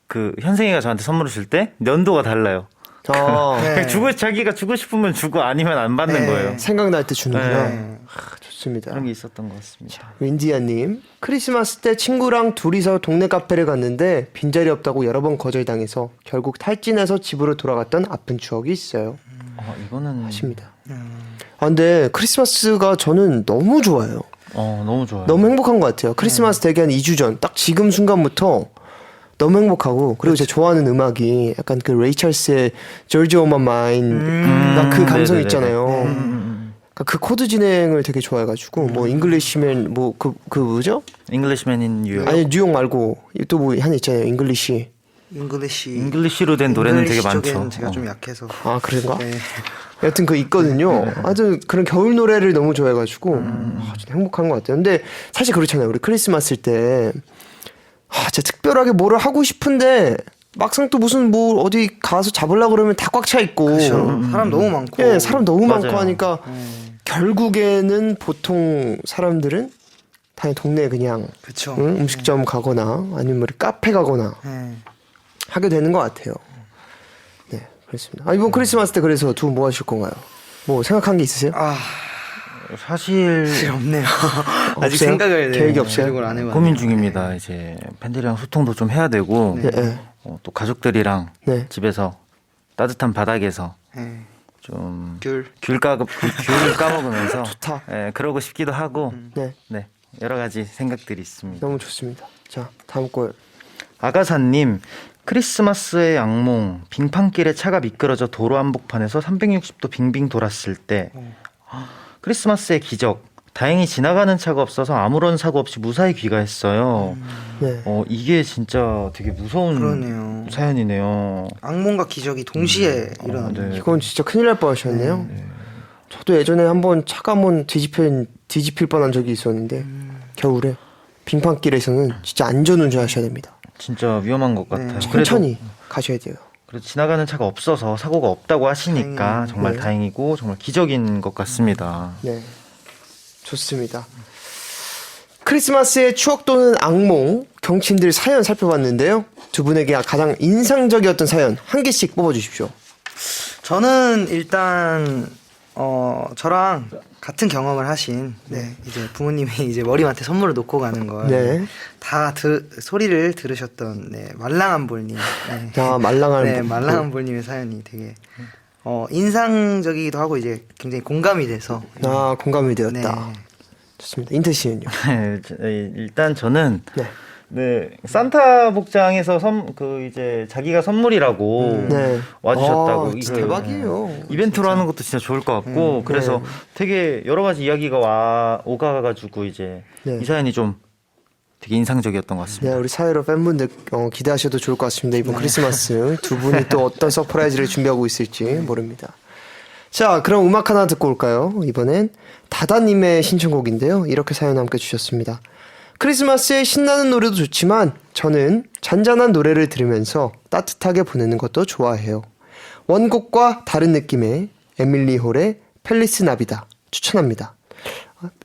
그 현생이가 저한테 선물을 줄 때 연도가 달라요. 네. 그냥 자기가 주고 싶으면 주고 아니면 안 받는 네. 거예요. 생각날 때 주는구나. 네. 좋습니다. 그런 게 있었던 것 같습니다. 윈디아님, 크리스마스 때 친구랑 둘이서 동네 카페를 갔는데 빈자리 없다고 여러 번 거절당해서 결국 탈진해서 집으로 돌아갔던 아픈 추억이 있어요. 이거는 하십니다. 근데 크리스마스가 저는 너무 좋아요. 너무 좋아요. 너무 행복한 것 같아요. 크리스마스 되기 한 2주 전, 딱 지금 순간부터 너무 행복하고, 그리고 제가 좋아하는 음악이 약간 그 레이 찰스의 Georgia on My Mind, 그 감성 네네네네. 있잖아요. 그러니까 그 코드 진행을 되게 좋아해가지고, 뭐 잉글리시면 뭐 그 뭐죠? Englishman in New York. 아니 뉴욕 말고 또 뭐 하나 있잖아요. 잉글리시. 잉글리시로 된 노래는 되게 잉글리시 많죠. 쪽에는 제가 좀 약해서 그런가? 네. 여튼 그 있거든요. 아주 그런 겨울 노래를 너무 좋아해가지고 진짜 행복한 것 같아요. 근데 사실 그렇잖아요. 우리 크리스마스 때 진짜 특별하게 뭐를 하고 싶은데 막상 또 무슨 뭐 어디 가서 잡으려고 그러면 다 꽉 차 있고. 그렇죠. 사람 너무 많고 예, 사람 너무 많고 맞아요. 하니까 결국에는 보통 사람들은 다 동네에 그냥 그쵸. 음식점 가거나 아니면 뭐 카페 가거나 네. 하게 되는 것 같아요. 네, 그렇습니다. 이번 크리스마스 때 그래서 두 분 뭐 하실 건가요? 뭐 생각한 게 있으세요? 사실 없네요. 아직 없어요? 생각을 계획이 없어요? 계획을 안 해봤네요. 고민 중입니다. 이제 팬들이랑 소통도 좀 해야 되고 네, 네. 또 가족들이랑 네. 집에서 따뜻한 바닥에서 네. 좀 귤. 귤 까먹으면서 좋다. 그러고 싶기도 하고 네, 네 여러 가지 생각들이 있습니다. 너무 좋습니다. 자, 다음 거. 아가사님 크리스마스의 악몽 빙판길에 차가 미끄러져 도로 한복판에서 360도 빙빙 돌았을 때 크리스마스의 기적 다행히 지나가는 차가 없어서 아무런 사고 없이 무사히 귀가했어요. 네. 이게 진짜 되게 무서운 그러네요. 사연이네요. 악몽과 기적이 동시에 일어나는. 네. 이건 진짜 큰일 날 뻔하셨네요. 저도 예전에 한번 차가 한번 뒤집힐 뻔한 적이 있었는데 겨울에 빙판길에서는 진짜 안전 운전하셔야 됩니다. 진짜 위험한 것 같아요. 천천히 가셔야 돼요. 그래도 지나가는 차가 없어서 사고가 없다고 하시니까 다행이네요. 정말 네. 다행이고 정말 기적인 것 같습니다. 네, 좋습니다. 크리스마스의 추억 또는 악몽 경친들 사연 살펴봤는데요. 두 분에게 가장 인상적이었던 사연 한 개씩 뽑아주십시오. 저는 일단 저랑 같은 경험을 하신 이제 부모님이 이제 머리맡에 선물을 놓고 가는 걸 네. 다 소리를 들으셨던 말랑한 볼님. 네. 말랑한 말랑한 볼님의 사연이 되게 인상적이기도 하고 이제 굉장히 공감이 돼서 공감이 되었다. 네. 좋습니다. 인태 씨는요? 일단 저는 네. 산타 복장에서 이제 자기가 선물이라고 네. 와주셨다고 진짜 대박이에요. 이벤트로 하는 것도 진짜 좋을 것 같고 그래서 네. 되게 여러 가지 이야기가 오가가지고 이제 네. 이 사연이 좀 되게 인상적이었던 것 같습니다. 네, 우리 사회로 팬분들 기대하셔도 좋을 것 같습니다. 이번 크리스마스 두 분이 또 어떤 서프라이즈를 준비하고 있을지 모릅니다. 자, 그럼 음악 하나 듣고 올까요? 이번엔 다다님의 신청곡인데요. 이렇게 사연 함께 주셨습니다. 크리스마스에 신나는 노래도 좋지만 저는 잔잔한 노래를 들으면서 따뜻하게 보내는 것도 좋아해요. 원곡과 다른 느낌의 에밀리 홀의 펠리스 나비다 추천합니다.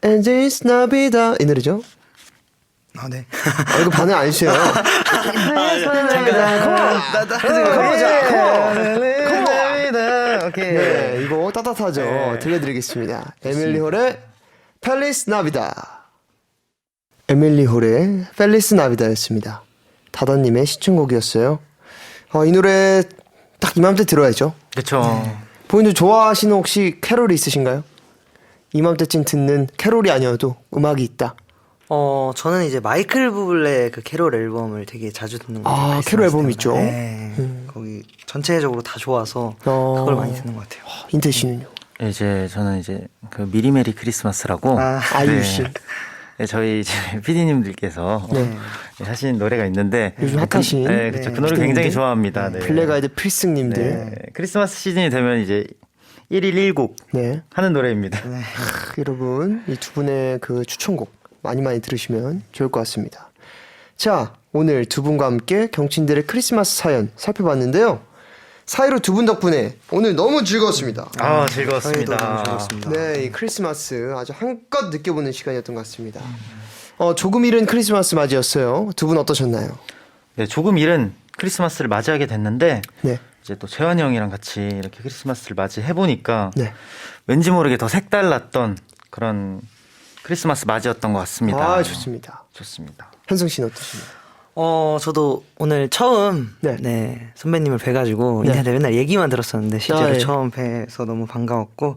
펠리스 나비다 이 노래죠? 네. 이거 반응 안 주세요. 오케이. 네, 이거 따뜻하죠. 들려드리겠습니다. 에밀리 홀의 펠리스 나비다. 에밀리 홀의 펠리스 나비다였습니다. 다다님의 시청곡이었어요. 이 노래 딱 이맘때 들어야죠. 그렇죠. 본인도 좋아하시는 혹시 캐롤이 있으신가요? 이맘때쯤 듣는 캐롤이 아니어도 음악이 있다. 저는 이제 마이클 부블레 그 캐롤 앨범을 되게 자주 듣는 것 같아요. 캐롤 앨범 있죠. 네. 거기 전체적으로 다 좋아서 그걸 많이 듣는 것 같아요. 인태 씨는요? 이제 저는 이제 그 미리 메리 크리스마스라고 아이유 씨. 네, 저희 이제 PD님들께서 하신 노래가 있는데 요즘 핫하신 네, 그렇죠. 그 노래 굉장히 좋아합니다. 네. 블랙아이드 필승님들. 네. 크리스마스 시즌이 되면 이제 1일 1곡 네. 하는 노래입니다. 여러분 이 두 분의 그 추천곡 많이 들으시면 좋을 것 같습니다. 자, 오늘 두 분과 함께 경친들의 크리스마스 사연 살펴봤는데요. 사이로 두 분 덕분에 오늘 너무 즐거웠습니다. 즐거웠습니다. 너무 즐거웠습니다. 네, 이 크리스마스 아주 한껏 느껴보는 시간이었던 것 같습니다. 조금 이른 크리스마스 맞이였어요. 두 분 어떠셨나요? 네, 조금 이른 크리스마스를 맞이하게 됐는데 네. 이제 또 재환이 형이랑 같이 이렇게 크리스마스를 맞이해 보니까 네. 왠지 모르게 더 색달랐던 그런 크리스마스 맞이였던 것 같습니다. 좋습니다. 좋습니다. 현승 씨는 어떠신가요? 저도 오늘 처음 네. 선배님을 뵈가지고 네. 인터넷 맨날 얘기만 들었었는데 실제로 예. 처음 뵈서 너무 반가웠고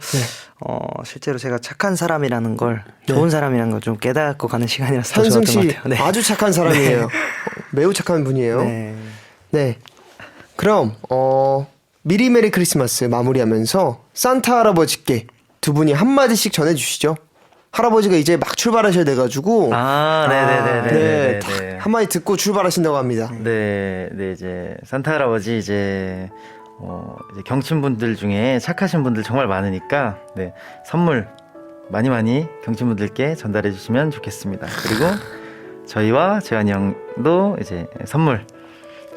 실제로 제가 착한 사람이라는 걸 네. 좋은 사람이라는 걸 좀 깨닫고 가는 시간이라서 더 현승 좋았던 것 씨 같아요. 네. 아주 착한 사람이에요. 매우 착한 분이에요. 네. 네. 그럼 미리 메리 크리스마스 마무리하면서 산타 할아버지께 두 분이 한마디씩 전해주시죠. 할아버지가 이제 막 출발하셔야 돼가지고 네네네네. 딱 한마디 듣고 출발하신다고 합니다. 네, 이제 산타 할아버지 이제 경친분들 중에 착하신 분들 정말 많으니까 네, 선물 많이 경친분들께 전달해 주시면 좋겠습니다. 그리고 저희와 재환이 형도 이제 선물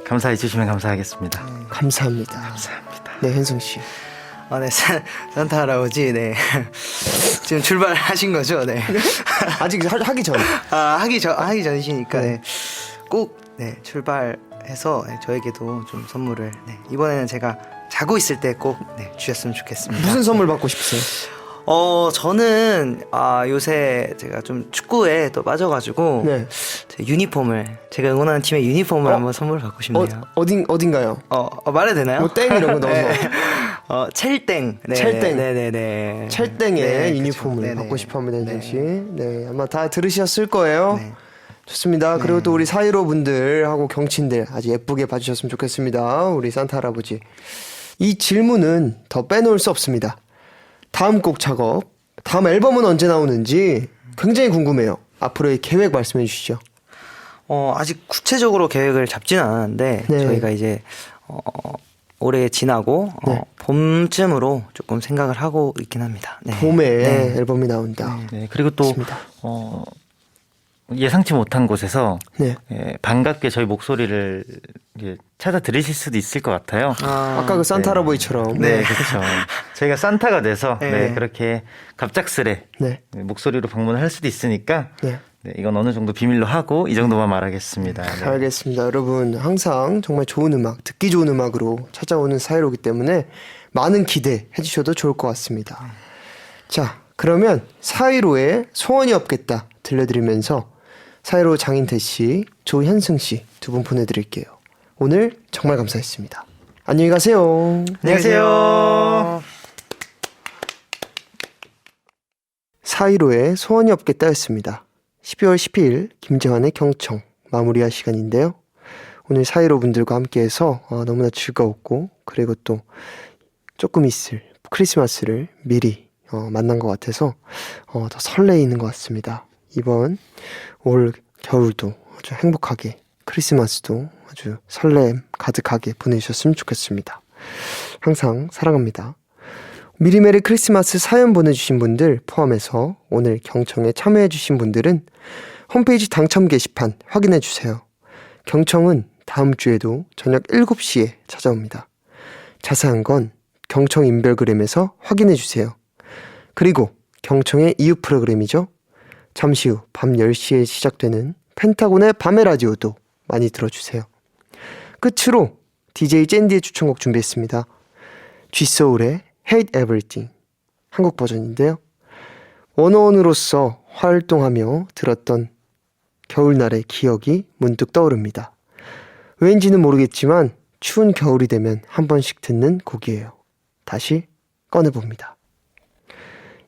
감사해 주시면 감사하겠습니다. 감사합니다. 네, 현승 씨. 네, 산타 할아버지, 네. 지금 출발하신 거죠, 네. 아직 하기 전. 하기 전이시니까, 네. 꼭, 출발해서 저에게도 좀 선물을, 이번에는 제가 자고 있을 때 꼭, 주셨으면 좋겠습니다. 무슨 선물 받고 싶으세요? 저는, 요새 제가 좀 축구에 또 빠져가지고, 네. 제 유니폼을, 제가 응원하는 팀의 유니폼을 한번 선물 받고 싶네요. 어딘가요? 말해도 되나요? 뭐 땡 이런 거 넣어서. 첼땡. 네, 첼땡. 네네네. 첼땡의 네, 유니폼을 그쵸. 받고 네네. 싶어 합니다, 현승 씨. 네. 네, 아마 다 들으셨을 거예요. 네. 좋습니다. 그리고 또 우리 사이로 분들하고 경친들 아주 예쁘게 봐주셨으면 좋겠습니다. 우리 산타 할아버지. 이 질문은 더 빼놓을 수 없습니다. 다음 곡 작업, 다음 앨범은 언제 나오는지 굉장히 궁금해요. 앞으로의 계획 말씀해 주시죠. 아직 구체적으로 계획을 잡지는 않았는데 네. 저희가 이제 올해 지나고 네. 봄쯤으로 조금 생각을 하고 있긴 합니다. 네. 봄에 네. 앨범이 나온다. 네, 그리고 또 좋습니다. 예상치 못한 곳에서 네. 반갑게 저희 목소리를 찾아 들으실 수도 있을 것 같아요. 아까 그 산타 할아버지처럼. 네, 그렇죠. 저희가 산타가 돼서 네. 그렇게 갑작스레 네. 목소리로 방문을 할 수도 있으니까 네. 이건 어느 정도 비밀로 하고 이 정도만 말하겠습니다. 네. 알겠습니다. 여러분 항상 정말 좋은 음악, 듣기 좋은 음악으로 찾아오는 사이로기 때문에 많은 기대해 주셔도 좋을 것 같습니다. 자, 그러면 사이로의 소원이 없겠다 들려드리면서 사이로 장인태 씨, 조현승 씨 두 분 보내드릴게요. 오늘 정말 감사했습니다. 안녕히 가세요. 안녕하세요. 사이로의 소원이 없겠다였습니다. 12월 12일 김재환의 경청 마무리할 시간인데요. 오늘 사이로 분들과 함께해서 너무나 즐거웠고 그리고 또 조금 있을 크리스마스를 미리 만난 것 같아서 더 설레이는 것 같습니다. 이번 올 겨울도 아주 행복하게 크리스마스도 아주 설렘 가득하게 보내주셨으면 좋겠습니다. 항상 사랑합니다. 미리 메리 크리스마스 사연 보내주신 분들 포함해서 오늘 경청에 참여해주신 분들은 홈페이지 당첨 게시판 확인해주세요. 경청은 다음 주에도 저녁 7시에 찾아옵니다. 자세한 건 경청 인별그램에서 확인해주세요. 그리고 경청의 이후 프로그램이죠. 잠시 후 밤 10시에 시작되는 펜타곤의 밤의 라디오도 많이 들어주세요. 끝으로 DJ 젠디의 추천곡 준비했습니다. G소울의 Hate Everything 한국 버전인데요. 원어원으로서 활동하며 들었던 겨울날의 기억이 문득 떠오릅니다. 왠지는 모르겠지만 추운 겨울이 되면 한 번씩 듣는 곡이에요. 다시 꺼내봅니다.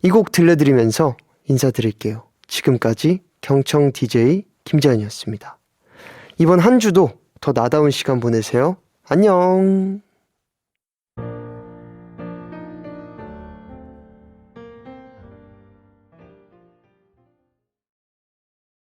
이 곡 들려드리면서 인사드릴게요. 지금까지 경청 DJ 김재현이었습니다. 이번 한 주도 더 나다운 시간 보내세요. 안녕.